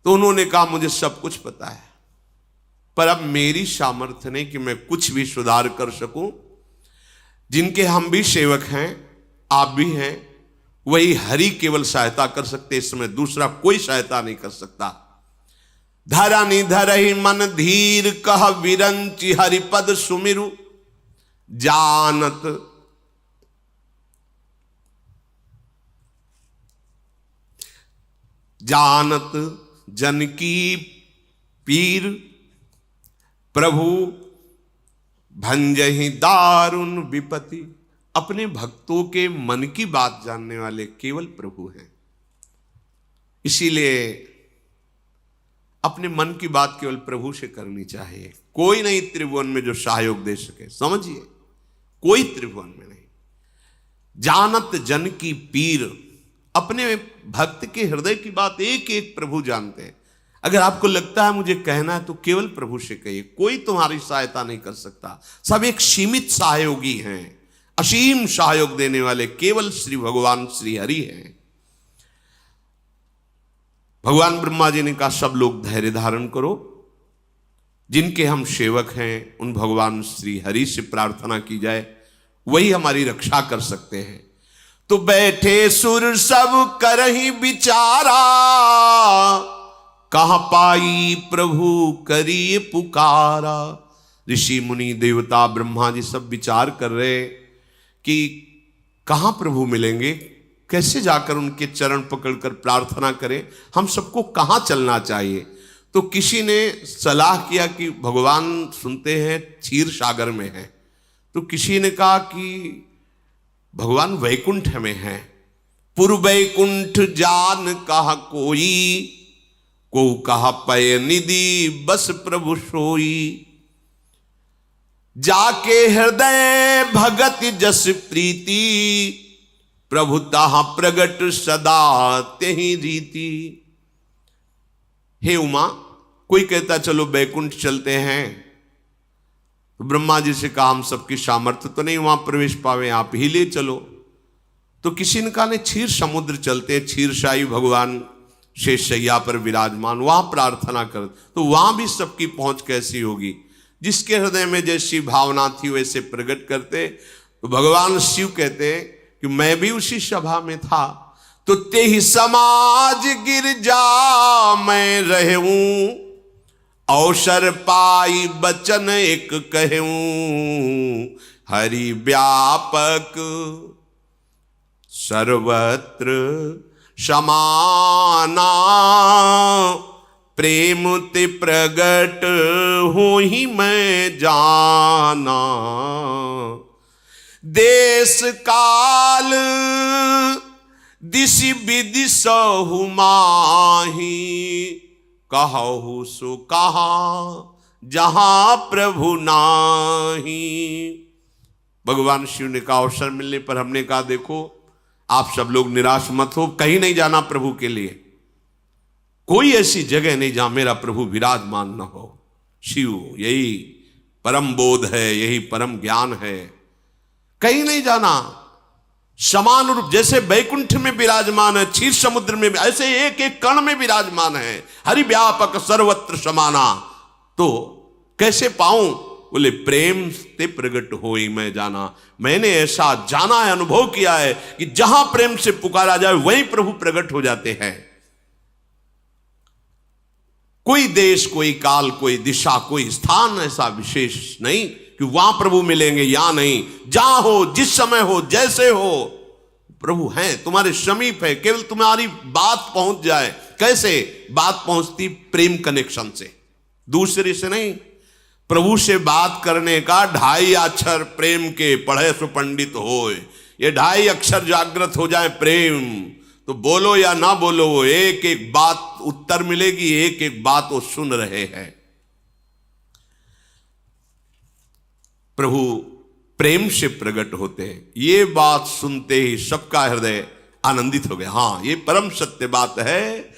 तो उन्होंने कहा मुझे सब कुछ पता है, पर अब मेरी सामर्थ्य नहीं कि मैं कुछ भी सुधार कर सकूं। जिनके हम भी सेवक हैं आप भी हैं, वही हरि केवल सहायता कर सकते, इस समय दूसरा कोई सहायता नहीं कर सकता। धरनि धरहि मन धीर कह विरंचि हरिपद सुमिरु, जानत जन की पीर, प्रभु भंजहि दारुण विपति। अपने भक्तों के मन की बात जानने वाले केवल प्रभु हैं। इसीलिए अपने मन की बात केवल प्रभु से करनी चाहिए। कोई नहीं त्रिभुवन में जो सहयोग दे सके, समझिए, कोई त्रिभुवन में नहीं। जानत जन की पीर, अपने भक्त के हृदय की बात एक एक प्रभु जानते हैं। अगर आपको लगता है मुझे कहना है तो केवल प्रभु से कहिए, कोई तुम्हारी सहायता नहीं कर सकता। सब एक सीमित सहयोगी हैं, असीम सहयोग देने वाले केवल श्री भगवान श्री हरि हैं। भगवान ब्रह्मा जी ने कहा सब लोग धैर्य धारण करो, जिनके हम सेवक हैं उन भगवान श्री हरि से प्रार्थना की जाए, वही हमारी रक्षा कर सकते हैं। तो बैठे सुर सब करहि विचारा, कहां पाई प्रभु करिए पुकारा। ऋषि मुनि देवता ब्रह्मा जी सब विचार कर रहे कि कहां प्रभु मिलेंगे, कैसे जाकर उनके चरण पकड़कर प्रार्थना करें, हम सबको कहां चलना चाहिए। तो किसी ने सलाह किया कि भगवान सुनते हैं क्षीर सागर में है, तो किसी ने कहा कि भगवान वैकुंठ में है। पूर्व वैकुंठ जान कहा कोई, को कहा पय निधि बस प्रभु सोई। जाके हृदय भगत जस प्रीति, प्रभु ताहा प्रगट सदा तेहि रीति। हे उमा, कोई कहता चलो बैकुंठ चलते हैं, तो ब्रह्मा जी से कहा हम सबकी सामर्थ्य तो नहीं वहां प्रवेश पावे, आप ही ले चलो। तो किसी ने कहा नहीं, क्षीर समुद्र चलते, क्षीरशाही भगवान शेषशैया पर विराजमान, वहां प्रार्थना कर। तो वहां भी सबकी पहुंच कैसी होगी, जिसके हृदय में जैसी भावना थी वैसे प्रकट करते। तो भगवान शिव कहते कि मैं भी उसी सभा में था, तो ते ही समाज गिरजा मैं रहूं, अवसर पाई बचन एक कहूं। हरि व्यापक सर्वत्र समाना, प्रेम ते प्रगट हो ही मैं जाना। देश काल दिशि विदिशहु माही, कहु सो कहा जहां प्रभु नाही। भगवान शिव ने कहा अवसर मिलने पर हमने कहा देखो आप सब लोग निराश मत हो, कहीं नहीं जाना प्रभु के लिए, कोई ऐसी जगह नहीं जहां मेरा प्रभु विराजमान न हो। शिव यही परम बोध है, यही परम ज्ञान है, कहीं नहीं जाना। समान रूप जैसे बैकुंठ में विराजमान है, क्षीर समुद्र में ऐसे एक एक कण में विराजमान है। हरि व्यापक सर्वत्र समाना, तो कैसे पाऊं, बोले प्रेम से प्रगट होई मैं जाना। मैंने ऐसा जाना है, अनुभव किया है कि जहां प्रेम से पुकारा जाए वहीं प्रभु प्रकट हो जाते हैं। कोई देश, कोई काल, कोई दिशा, कोई स्थान ऐसा विशेष नहीं कि वहां प्रभु मिलेंगे या नहीं। जहां हो, जिस समय हो, जैसे हो, प्रभु हैं, तुम्हारे समीप है, केवल तुम्हारी बात पहुंच जाए। कैसे बात पहुंचती? प्रेम कनेक्शन से, दूसरे से नहीं। प्रभु से बात करने का 2.5 अक्षर प्रेम के पढ़े सो पंडित होए, ये 2.5 अक्षर जागृत हो जाए प्रेम, तो बोलो या ना बोलो वो एक एक बात उत्तर मिलेगी, एक एक बात वो सुन रहे हैं। प्रभु प्रेम से प्रकट होते हैं। ये बात सुनते ही सबका हृदय आनंदित हो गया। हाँ, ये परम सत्य बात है।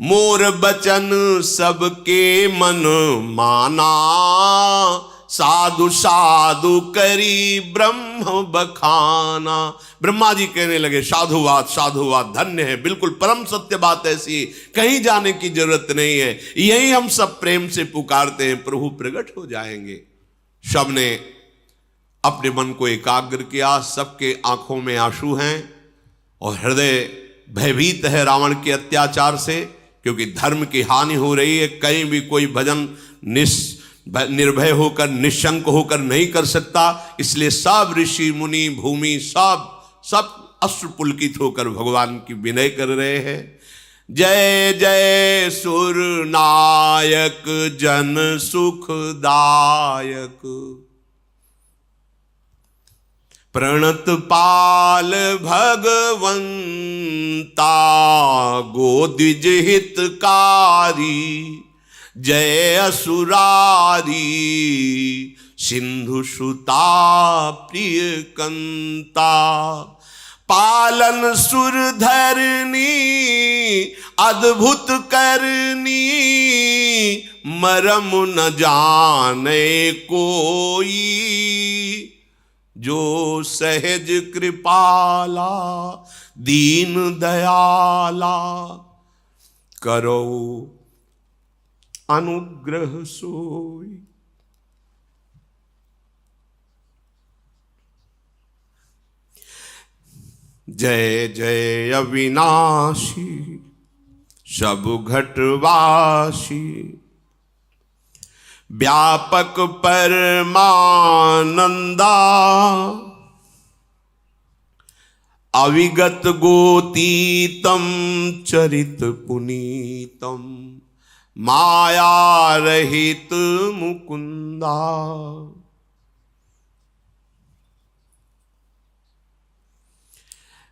मोर बचन सबके मन माना, साधु साधु करी ब्रह्म बखाना। ब्रह्मा जी कहने लगे साधुवाद साधुवाद, धन्य है, बिल्कुल परम सत्य बात ऐसी, कहीं जाने की जरूरत नहीं है, यही हम सब प्रेम से पुकारते हैं, प्रभु प्रकट हो जाएंगे। सबने अपने मन को एकाग्र किया। सबके आंखों में आंसू हैं और हृदय भयभीत है रावण के अत्याचार से, क्योंकि धर्म की हानि हो रही है। कहीं भी कोई भजन निर्भय होकर, निशंक होकर नहीं कर सकता। इसलिए सब ऋषि मुनि भूमि सब अश्रु पुलकित होकर भगवान की विनय कर रहे हैं। जय जय सुर नायक जन सुखदायक, प्रणत पाल भगवंता गोद्विज हितकारी, जय असुरारी सिंधु सुता प्रिय कंता, पालन सुर धरनी अद्भुत करनी, मरम न जाने कोई, जो सहज कृपाला दीन दयाला, करो अनुग्रह सोई। जय जय अविनाशी सब घटवासी, व्यापक परमानंदा, अविगत गोतीतम चरित पुनीतम, माया रहित मुकुंदा।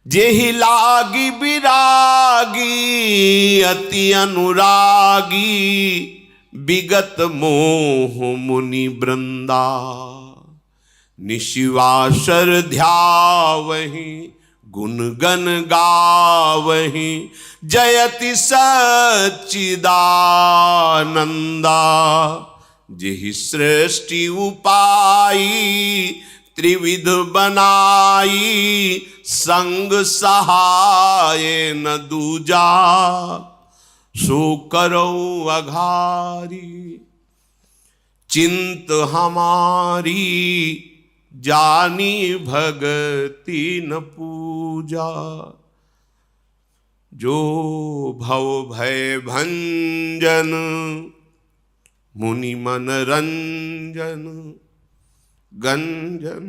जेहि लागी विरागी अति अनुरागी, विगत मोह मुनि वृंदा, निशिवासर ध्यावहि गुण गण गावहि, जयति सच्चिदानंदा। जेहि सृष्टि उपाई त्रिविध बनाई, संग सहाय न दूजा, सो करो अघारी। चिंत हमारी जानी भगति न पूजा, जो भव भय भंजन मुनि मन रंजन गंजन।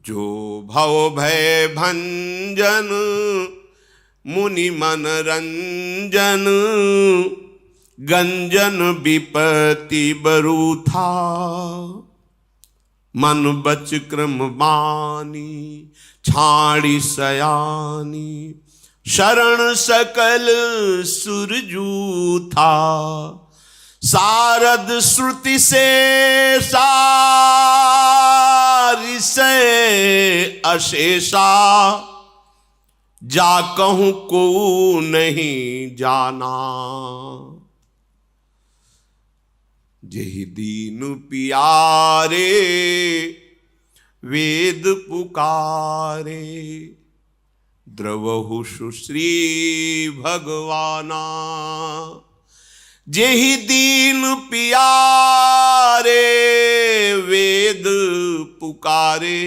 जो भव भय भंजन मुनि मन रंजन, गंजन विपत्ति बरूथा, मन बच क्रम बानी छाड़ी सयानी, शरण सकल सुरजूथा। सारद श्रुति से सारी से अशेषा, जा कहूं को नहीं जाना, जेहि दीन पियारे वेद पुकारे, द्रवहु सुश्री भगवाना। जेहि दीन पियारे वेद पुकारे,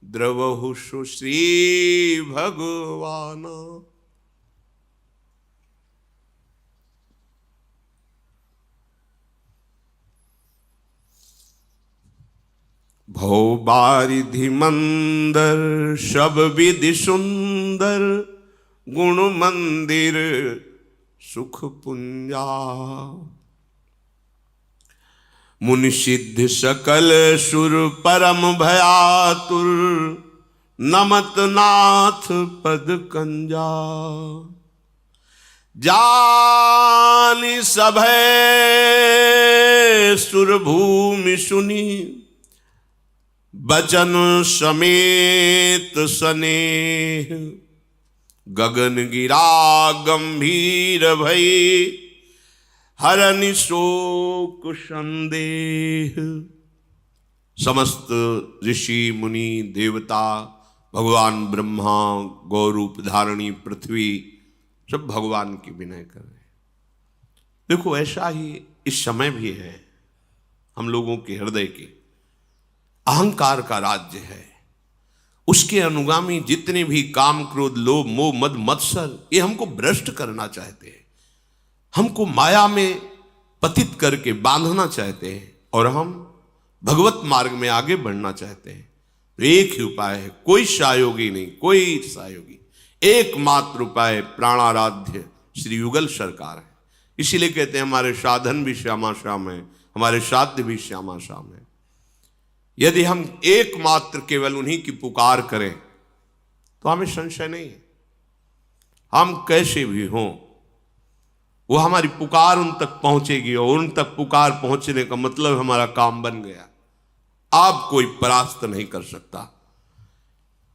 द्रवहु सुश्री भगवाना। भव बारिधि मंदर सब विधि सुंदर, गुण मंदिर सुख पुंजा। मुनि सिद्ध सकल सुर परम भयातुर, नमत नाथ पद कंजा। जानि सभय सुर भूमि सुनी, बचन समेत स्नेह। गगन गिरा गंभीर भई, हरनि शोक संदेह। समस्त ऋषि मुनि देवता, भगवान ब्रह्मा, गौरूप धारणी पृथ्वी, सब भगवान की विनय कर रहे हैं। देखो ऐसा ही इस समय भी है, हम लोगों के हृदय के अहंकार का राज्य है, उसके अनुगामी जितने भी काम क्रोध लोभ मोह मद मत्सर, ये हमको भ्रष्ट करना चाहते हैं, हमको माया में पतित करके बांधना चाहते हैं, और हम भगवत मार्ग में आगे बढ़ना चाहते हैं। तो एक ही उपाय है, कोई सहयोगी नहीं, कोई सहयोगी, एकमात्र उपाय प्राणाराध्य श्री युगल सरकार है। इसीलिए कहते हैं हमारे साधन भी श्यामा श्याम है, हमारे साध्य भी श्यामा श्याम है। यदि हम एकमात्र केवल उन्हीं की पुकार करें तो हमें संशय नहीं है, हम कैसे भी हों वो हमारी पुकार उन तक पहुंचेगी, और उन तक पुकार पहुंचने का मतलब हमारा काम बन गया। आप कोई परास्त नहीं कर सकता।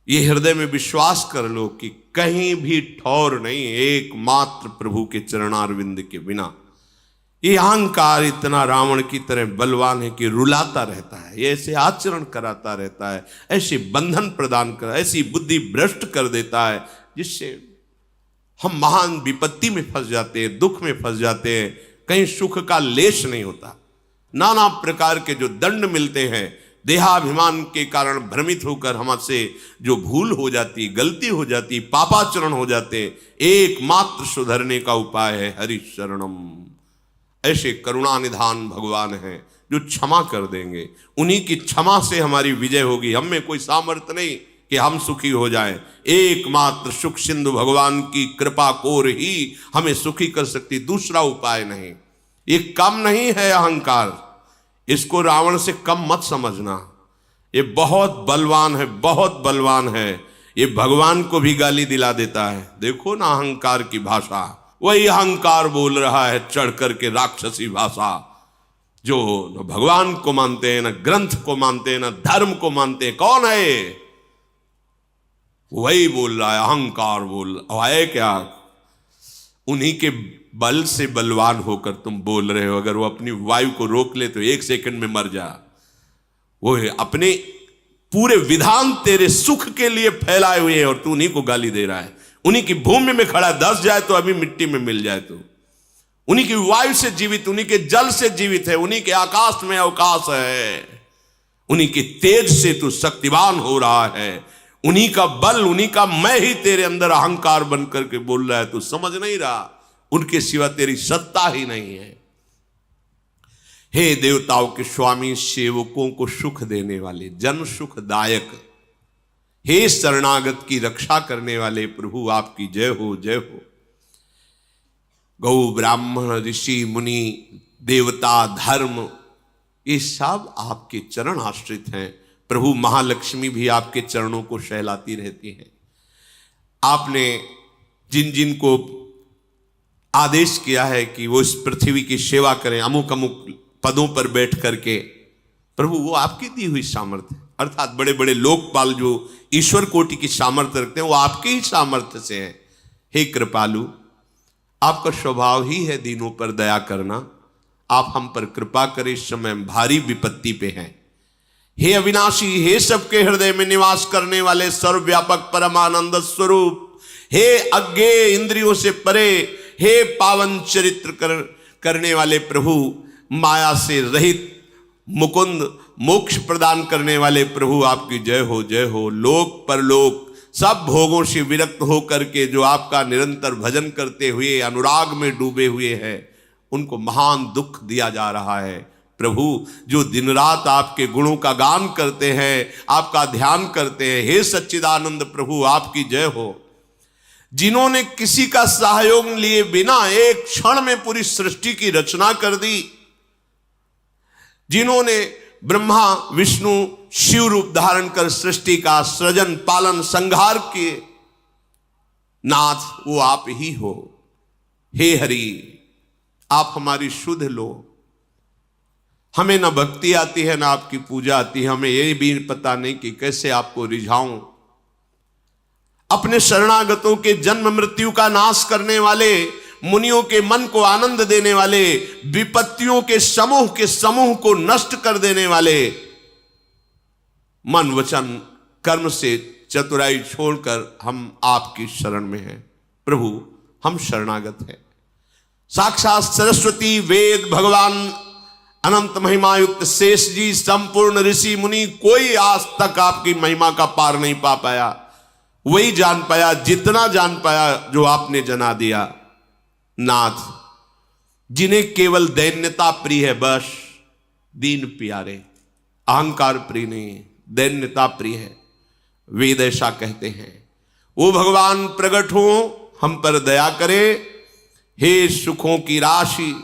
ये हृदय में विश्वास कर लो कि कहीं भी ठौर नहीं, एकमात्र प्रभु के चरणारविंद के बिना। ये अहंकार इतना रावण की तरह बलवान है कि रुलाता रहता है, ये ऐसे आचरण कराता रहता है, ऐसे बंधन प्रदान कर, ऐसी बुद्धि भ्रष्ट कर देता है, जिससे हम महान विपत्ति में फंस जाते हैं, दुख में फंस जाते हैं, कहीं सुख का लेश नहीं होता। नाना प्रकार के जो दंड मिलते हैं, देहाभिमान के कारण भ्रमित होकर हमसे जो भूल हो जाती, गलती हो जाती, पापाचरण हो जाते, एकमात्र सुधरने का उपाय है हरि शरणम। ऐसे करुणा निधान भगवान हैं जो क्षमा कर देंगे, उन्हीं की क्षमा से हमारी विजय होगी। हम में कोई सामर्थ्य नहीं कि हम सुखी हो जाएं, एकमात्र सुख सिंधु भगवान की कृपा कोर ही हमें सुखी कर सकती, दूसरा उपाय नहीं। ये कम नहीं है अहंकार, इसको रावण से कम मत समझना, ये बहुत बलवान है, बहुत बलवान है। ये भगवान को भी गाली दिला देता है। देखो ना अहंकार की भाषा, वही अहंकार बोल रहा है चढ़ करके राक्षसी भाषा, जो न भगवान को मानते हैं, न ग्रंथ को मानते हैं, न धर्म को मानते हैं। कौन है? वही बोल रहा है, अहंकार बोल है क्या? उन्हीं के बल से बलवान होकर तुम बोल रहे हो। अगर वो अपनी वायु को रोक ले तो 1 सेकंड में मर जा। वो अपने पूरे विधान तेरे सुख के लिए फैलाए हुए हैं और तू उन्हीं को गाली दे रहा है। उन्हीं की भूमि में खड़ा दस जाए तो अभी मिट्टी में मिल जाए। तो उन्हीं की वायु से जीवित, उन्हीं के जल से जीवित है, उन्हीं के आकाश में अवकाश है, उन्हीं के तेज से तू शक्तिवान हो रहा है। उन्हीं का बल, उन्हीं का मैं ही तेरे अंदर अहंकार बन करके बोल रहा है। तू समझ नहीं रहा, उनके सिवा तेरी सत्ता ही नहीं है। हे देवताओं के स्वामी, सेवकों को सुख देने वाले, जन सुखदायक, हे शरणागत की रक्षा करने वाले प्रभु, आपकी जय हो, जय हो। गौ ब्राह्मण ऋषि मुनि देवता धर्म, ये सब आपके चरण आश्रित हैं प्रभु। महालक्ष्मी भी आपके चरणों को सहलाती रहती है। आपने जिन जिन को आदेश किया है कि वो इस पृथ्वी की सेवा करें अमुक अमुक पदों पर बैठ करके, प्रभु वो आपकी दी हुई सामर्थ्य है। अर्थात बड़े बड़े लोकपाल जो ईश्वर कोटि की सामर्थ्य रखते हैं वो आपके ही सामर्थ्य से है। हे कृपालु, आपका स्वभाव ही है दीनों पर दया करना। आप हम पर कृपा करें, इस समय हम भारी विपत्ति पे हैं। हे अविनाशी, हे सबके हृदय में निवास करने वाले सर्वव्यापक परमानंद स्वरूप, हे अज्ञेय इंद्रियों से परे, हे पावन चरित्र करने वाले प्रभु, माया से रहित मुकुंद, मोक्ष प्रदान करने वाले प्रभु, आपकी जय हो, जय हो। लोक परलोक सब भोगों से विरक्त होकर के जो आपका निरंतर भजन करते हुए अनुराग में डूबे हुए हैं, उनको महान दुख दिया जा रहा है। प्रभु जो दिन रात आपके गुणों का गान करते हैं, आपका ध्यान करते हैं, हे सच्चिदानंद प्रभु, आपकी जय हो। जिन्होंने किसी का सहयोग लिए बिना एक क्षण में पूरी सृष्टि की रचना कर दी, जिन्होंने ब्रह्मा विष्णु शिव रूप धारण कर सृष्टि का सृजन पालन संहार किए, नाथ वो आप ही हो। हे हरि, आप हमारी सुध लो। हमें ना भक्ति आती है, ना आपकी पूजा आती है, हमें ये भी पता नहीं कि कैसे आपको रिझाऊं। अपने शरणागतों के जन्म मृत्यु का नाश करने वाले, मुनियों के मन को आनंद देने वाले, विपत्तियों के समूह को नष्ट कर देने वाले, मन वचन कर्म से चतुराई छोड़कर हम आपकी शरण में हैं। प्रभु हम शरणागत हैं। साक्षात सरस्वती, वेद, भगवान, अनंत महिमा युक्त शेष जी, संपूर्ण ऋषि मुनि, कोई आज तक आपकी महिमा का पार नहीं पा पाया। वही जान पाया, जितना जान पाया जो आपने जना दिया। नाथ, जिन्हें केवल दैन्यता प्रिय है, बस दीन प्यारे, अहंकार प्रिय नहीं, दैन्यता प्रिय है। वेद ऐसा कहते हैं। वो भगवान प्रकट हो, हम पर दया करे। हे सुखों की राशि,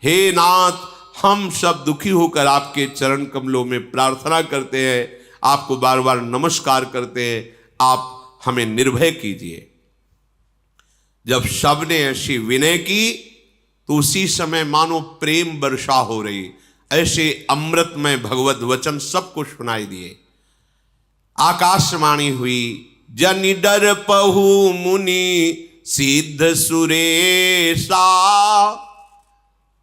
हे नाथ, हम सब दुखी होकर आपके चरण कमलों में प्रार्थना करते हैं, आपको बार बार नमस्कार करते हैं, आप हमें निर्भय कीजिए। जब सबने ऐसी विनय की तो उसी समय मानो प्रेम वर्षा हो रही, ऐसे अमृतमय भगवत वचन सबको सुनाई दिए। आकाशवाणी हुई, जन डर पहु मुनि सिद्ध सुरेशा,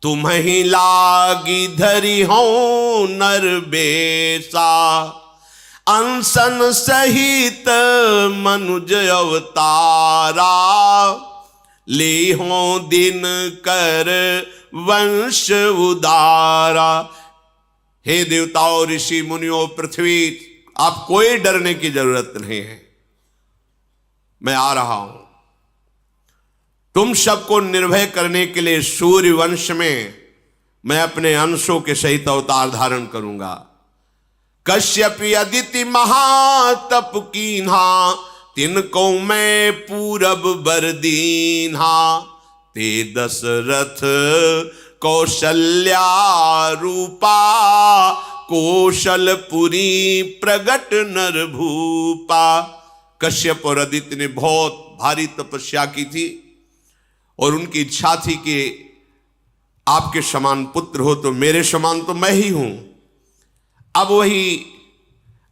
तुम्हि लागी धरि हो नर बेसा, अनशन सहित मनुज अवतारा, ले हो दिन कर वंश उदारा। हे देवताओं, ऋषि मुनियों, पृथ्वी, आप कोई डरने की जरूरत नहीं है, मैं आ रहा हूं। तुम सबको निर्भय करने के लिए सूर्य वंश में मैं अपने अंशों के सहित अवतार धारण करूंगा। कश्यप अदिति महातप कीन्हा, तिनको मैं पूरब बर दीन्हा, ते दशरथ कौशल्या रूपा, कौशलपुरी प्रगट नर भूपा। कश्यप और अदिति ने बहुत भारी तपस्या की थी और उनकी इच्छा थी कि आपके समान पुत्र हो तो मेरे समान तो मैं ही हूं। अब वही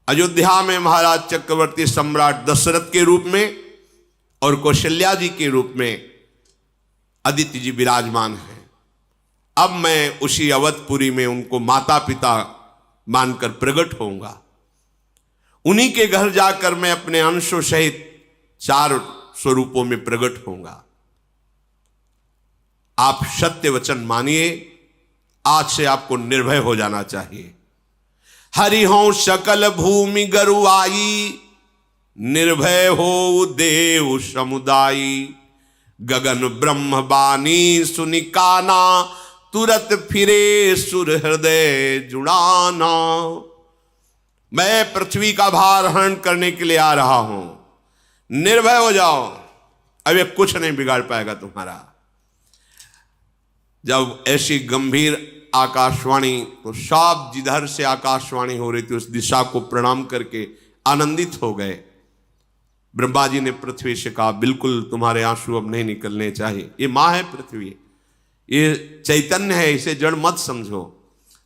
अयोध्या में महाराज चक्रवर्ती सम्राट दशरथ के रूप में और कौशल्या जी के रूप में अदिति जी विराजमान हैं। अब मैं उसी अवधपुरी में उनको माता पिता मानकर प्रकट होऊंगा। उन्हीं के घर जाकर मैं अपने अंशों सहित 4 स्वरूपों में प्रकट होऊंगा। आप सत्य वचन मानिए, आज से आपको निर्भय हो जाना चाहिए। हरि हो सकल भूमि गरुआई, निर्भय हो देव समुदायी, गगन ब्रह्म बानी सुनिकाना, तुरत फिरे सुर हृदय जुड़ाना। मैं पृथ्वी का भार हरण करने के लिए आ रहा हूं, निर्भय हो जाओ, अब ये कुछ नहीं बिगाड़ पाएगा तुम्हारा। जब ऐसी गंभीर आकाशवाणी, तो सब जिधर से आकाशवाणी हो रही थी उस दिशा को प्रणाम करके आनंदित हो गए। ब्रह्मा जी ने पृथ्वी से कहा, बिल्कुल तुम्हारे आंसू अब नहीं निकलने चाहिए। ये माँ है पृथ्वी, ये चैतन्य है, इसे जड़ मत समझो।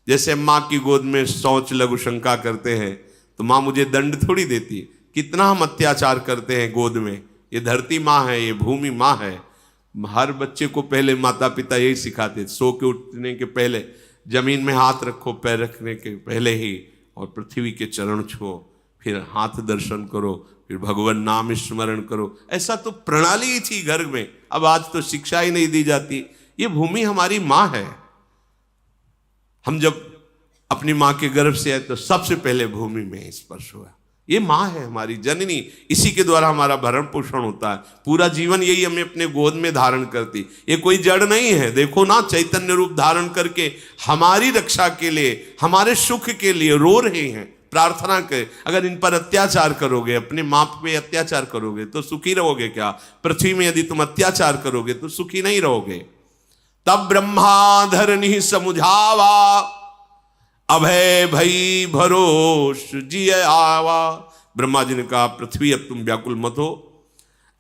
जैसे माँ की गोद में शौच लघु शंका करते हैं तो माँ मुझे दंड थोड़ी देती। कितना हम अत्याचार करते हैं गोद में। ये धरती माँ है, ये भूमि माँ है। हर बच्चे को पहले माता पिता यही सिखाते, सो के उठने के पहले जमीन में हाथ रखो, पैर रखने के पहले ही, और पृथ्वी के चरण छुओ, फिर हाथ दर्शन करो, फिर भगवान नाम स्मरण करो। ऐसा तो प्रणाली ही थी घर में। अब आज तो शिक्षा ही नहीं दी जाती। ये भूमि हमारी माँ है। हम जब अपनी माँ के गर्भ से आए तो सबसे पहले भूमि में स्पर्श हुआ। ये माँ है हमारी जननी, इसी के द्वारा हमारा भरण पोषण होता है। पूरा जीवन यही हमें अपने गोद में धारण करती। ये कोई जड़ नहीं है। देखो ना, चैतन्य रूप धारण करके हमारी रक्षा के लिए, हमारे सुख के लिए रो रहे हैं, प्रार्थना कर। अगर इन पर अत्याचार करोगे, अपने माँ पे अत्याचार करोगे तो सुखी रहोगे क्या? पृथ्वी में यदि तुम अत्याचार करोगे तो सुखी नहीं रहोगे। तब ब्रह्मा धरनी समुझावा, अभय भई भरोस जिय आवा। ब्रह्मा जी ने कहा, पृथ्वी अब तुम व्याकुल मत हो,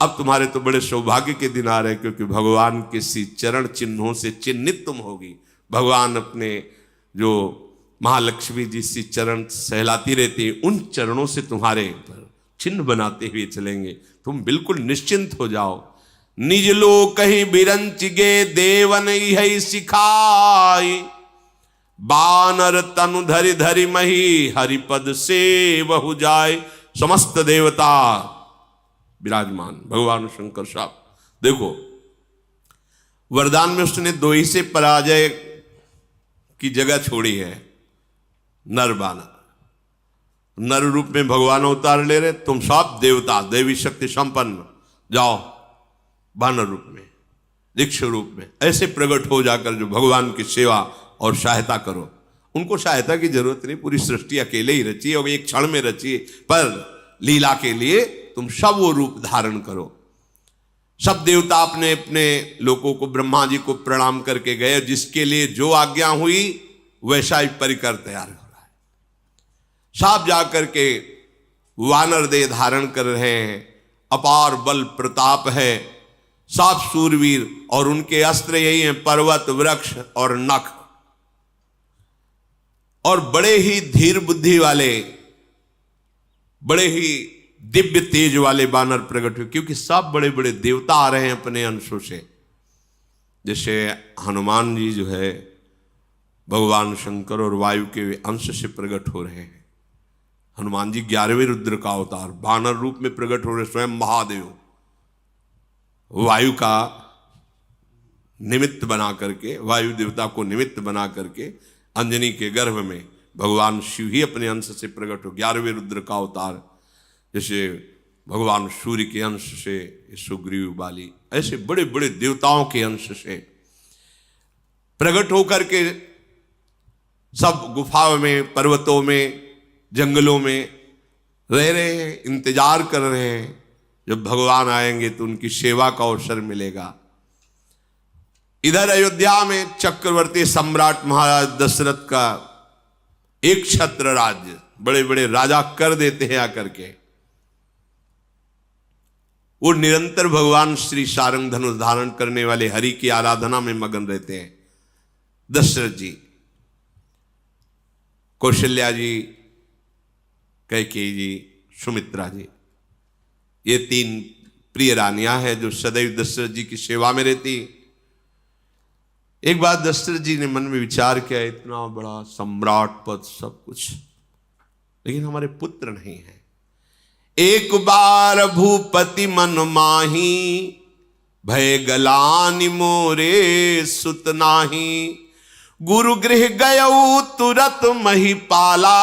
अब तुम्हारे तो बड़े सौभाग्य के दिन आ रहे, क्योंकि भगवान के सी चरण चिन्हों से चिन्हित तुम होगी। भगवान अपने जो महालक्ष्मी जी सी चरण सहलाती रहती, उन चरणों से तुम्हारे पर चिन्ह बनाते हुए चलेंगे। तुम बिल्कुल निश्चिंत हो जाओ। निज लोक कहीं बिरंच गे देवन यही सिखाई, बानर तनु धरि धरि मही हरिपद से बहु जाए। समस्त देवता विराजमान, भगवान शंकर साहब देखो, वरदान में उसने दो ही से पराजय की जगह छोड़ी है, नर बानर। नर रूप में भगवान अवतार ले रहे, तुम सब देवता देवी शक्ति संपन्न जाओ बानर रूप में, दीक्ष रूप में ऐसे प्रकट हो जाकर जो भगवान की सेवा और सहायता करो। उनको सहायता की जरूरत नहीं, पूरी सृष्टि अकेले ही रची है और एक क्षण में रची है, पर लीला के लिए तुम सब वो रूप धारण करो। सब देवता अपने अपने लोगों को ब्रह्मा जी को प्रणाम करके गए, जिसके लिए जो आज्ञा हुई वैसा ही परिकर तैयार हो रहा है। साफ जाकर के वानर देह धारण कर रहे हैं, अपार बल प्रताप है, साफ सूरवीर, और उनके अस्त्र यही हैं पर्वत वृक्ष और नख। और बड़े ही धीर बुद्धि वाले, बड़े ही दिव्य तेज वाले बानर प्रकट हुए, क्योंकि सब बड़े बड़े देवता आ रहे हैं अपने अंशों से। जैसे हनुमान जी जो है भगवान शंकर और वायु के अंश से प्रकट हो रहे हैं। हनुमान जी 11वें रुद्र का अवतार बानर रूप में प्रकट हो रहे, स्वयं महादेव वायु का निमित्त बना करके, वायु देवता को निमित्त बना करके अंजनी के गर्भ में भगवान शिव ही अपने अंश से प्रकट हो, 11वें रुद्र का अवतार। जैसे भगवान सूर्य के अंश से सुग्रीव बाली, ऐसे बड़े बड़े देवताओं के अंश से प्रकट होकर के सब गुफाओं में, पर्वतों में, जंगलों में रह रहे हैं, इंतजार कर रहे हैं जब भगवान आएंगे तो उनकी सेवा का अवसर मिलेगा। इधर अयोध्या में चक्रवर्ती सम्राट महाराज दशरथ का एक छत्र राज्य, बड़े बड़े राजा कर देते हैं आकर के, वो निरंतर भगवान श्री सारंग धनुष धारण करने वाले हरि की आराधना में मगन रहते हैं। दशरथ जी, कौशल्या जी, कैकेयी जी, सुमित्रा जी, ये 3 प्रिय रानियां हैं जो सदैव दशरथ जी की सेवा में रहती। एक बार दशरथ जी ने मन में विचार किया, इतना बड़ा सम्राट पद सब कुछ, लेकिन हमारे पुत्र नहीं है। एक बार भूपति मन माही, भय गलानि मोरे सुत नाही। गुरु गृह गयऊ तुरत महिपाला,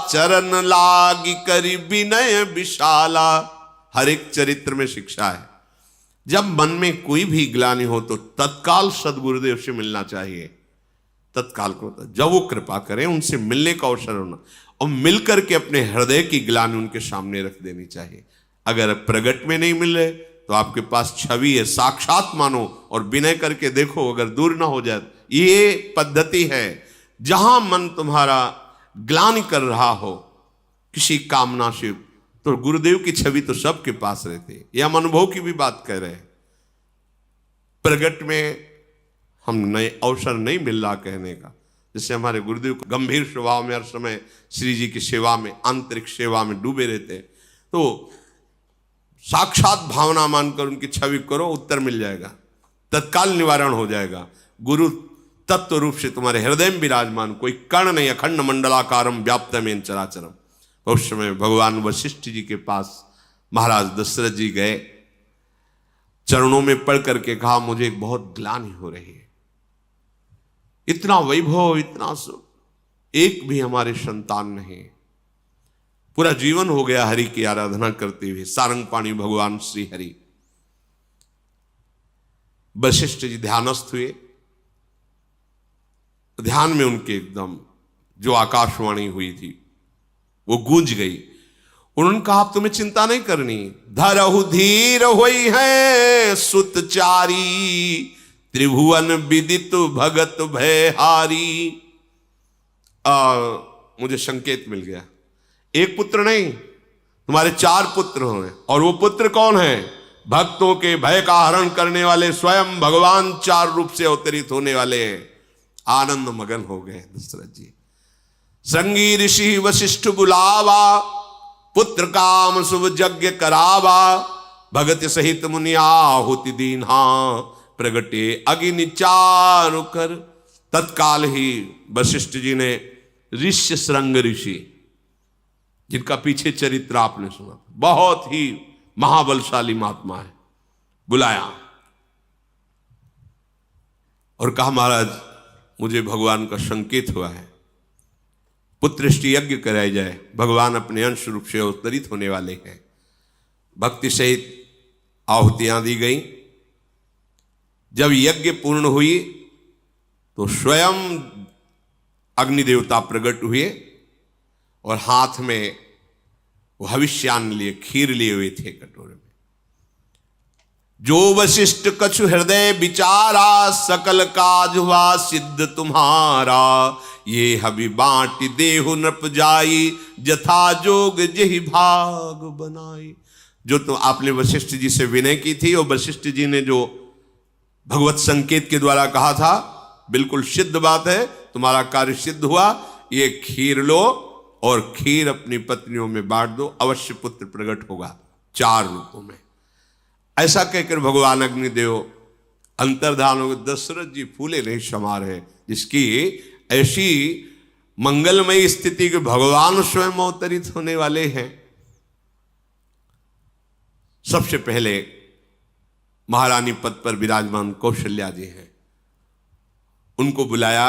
चरण लागी करी विनय विशाला। हर एक चरित्र में शिक्षा है, जब मन में कोई भी ग्लानि हो तो तत्काल सदगुरुदेव से मिलना चाहिए। तत्काल को जब वो कृपा करें उनसे मिलने का अवसर होना, और मिलकर के अपने हृदय की ग्लानि उनके सामने रख देनी चाहिए। अगर प्रगट में नहीं मिल रहे तो आपके पास छवि है, साक्षात मानो और विनय करके देखो, अगर दूर ना हो जाए। ये पद्धति है, जहां मन तुम्हारा ग्लानि कर रहा हो किसी कामना से, तो गुरुदेव की छवि तो सबके पास रहती। यह हम अनुभव की भी बात कह रहे हैं। प्रगट में हम नए अवसर नहीं मिल रहा कहने का, जैसे हमारे गुरुदेव को गंभीर स्वभाव में हर समय श्री जी की सेवा में, आंतरिक सेवा में डूबे रहते हैं, तो साक्षात भावना मानकर उनकी छवि करो, उत्तर मिल जाएगा, तत्काल निवारण हो जाएगा। गुरु तत्व रूप से तुम्हारे हृदय में विराजमान, कोई कर्ण नहीं, अखंड मंडलाकारम व्याप्तमेन चराचरम। उस समय भगवान वशिष्ठ जी के पास महाराज दशरथ जी गए, चरणों में पड़ करके कहा, मुझे एक बहुत ग्लानि हो रही है, इतना वैभव, इतना सुख, एक भी हमारे संतान नहीं। पूरा जीवन हो गया हरि की आराधना करते हुए, सारंगपाणी भगवान श्री हरि। वशिष्ठ जी ध्यानस्थ हुए, ध्यान में उनके एकदम जो आकाशवाणी हुई थी वो गूंज गई। उन्होंने कहा, आप तुम्हें चिंता नहीं करनी, धरहु धीर होई है सुतचारी, त्रिभुवन विदित भगत भयहारी। मुझे संकेत मिल गया, एक पुत्र नहीं तुम्हारे 4 पुत्र होंगे, और वो पुत्र कौन है? भक्तों के भय का हरण करने वाले स्वयं भगवान 4 रूप से अवतरित होने वाले हैं। आनंद मगन हो गए दशरथ जी। श्रृंगी ऋषि वशिष्ठ बुलावा, पुत्र काम शुभ यज्ञ करावा, भगत सहित मुनि आहुति दीन्हा, प्रगटे अग्नि चारु कर। तत्काल ही वशिष्ठ जी ने ऋष्य श्रृंग ऋषि, जिनका पीछे चरित्र आपने सुना, बहुत ही महाबलशाली महात्मा है, बुलाया। और कहा महाराज मुझे भगवान का संकेत हुआ है, पुत्रष्टि यज्ञ कराया जाए, भगवान अपने अंश रूप से अवतरित होने वाले हैं। भक्ति सहित आहुतियां दी गई। जब यज्ञ पूर्ण हुई तो स्वयं अग्निदेवता प्रकट हुए और हाथ में वो हविष्यान्न लिए, खीर लिए हुए थे कटोरे में। जो वशिष्ठ कछु हृदय विचारा, सकल काज हुआ सिद्ध तुम्हारा। ये हवि बांट देहु नृप जाई, जथा जोग जेहि भाग बनाई। जो तो आपने वशिष्ठ जी से विनय की थी और वशिष्ठ जी ने जो भगवत संकेत के द्वारा कहा था, बिल्कुल सिद्ध बात है, तुम्हारा कार्य सिद्ध हुआ। ये खीर लो और खीर अपनी पत्नियों में बांट दो, अवश्य पुत्र प्रकट होगा 4 रूपों में। ऐसा कहकर भगवान अग्निदेव अंतर्धान हो गए। दशरथ जी फूले नहीं समा रहे, जिसकी ऐसी मंगलमयी स्थिति के भगवान स्वयं अवतरित होने वाले हैं। सबसे पहले महारानी पद पर विराजमान कौशल्या जी हैं, उनको बुलाया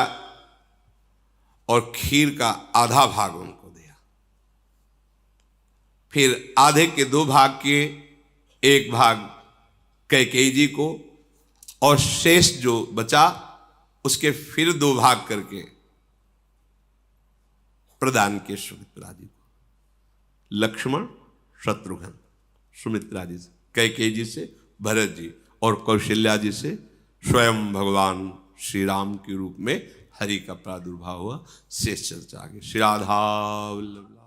और खीर का आधा भाग उनको दिया। फिर आधे के 2 भाग किए, 1 भाग कैकेयी जी को और शेष जो बचा उसके फिर 2 भाग करके प्रदान किए सुमित्रा जी को। लक्ष्मण, शत्रुघ्न, सुमित्रा जी से, कैकेयी जी से भरत जी और कौशल्या जी से स्वयं भगवान श्री राम के रूप में हरि का प्रादुर्भाव हुआ। शेष चर्चा आगे। श्री राधा वल्लभ।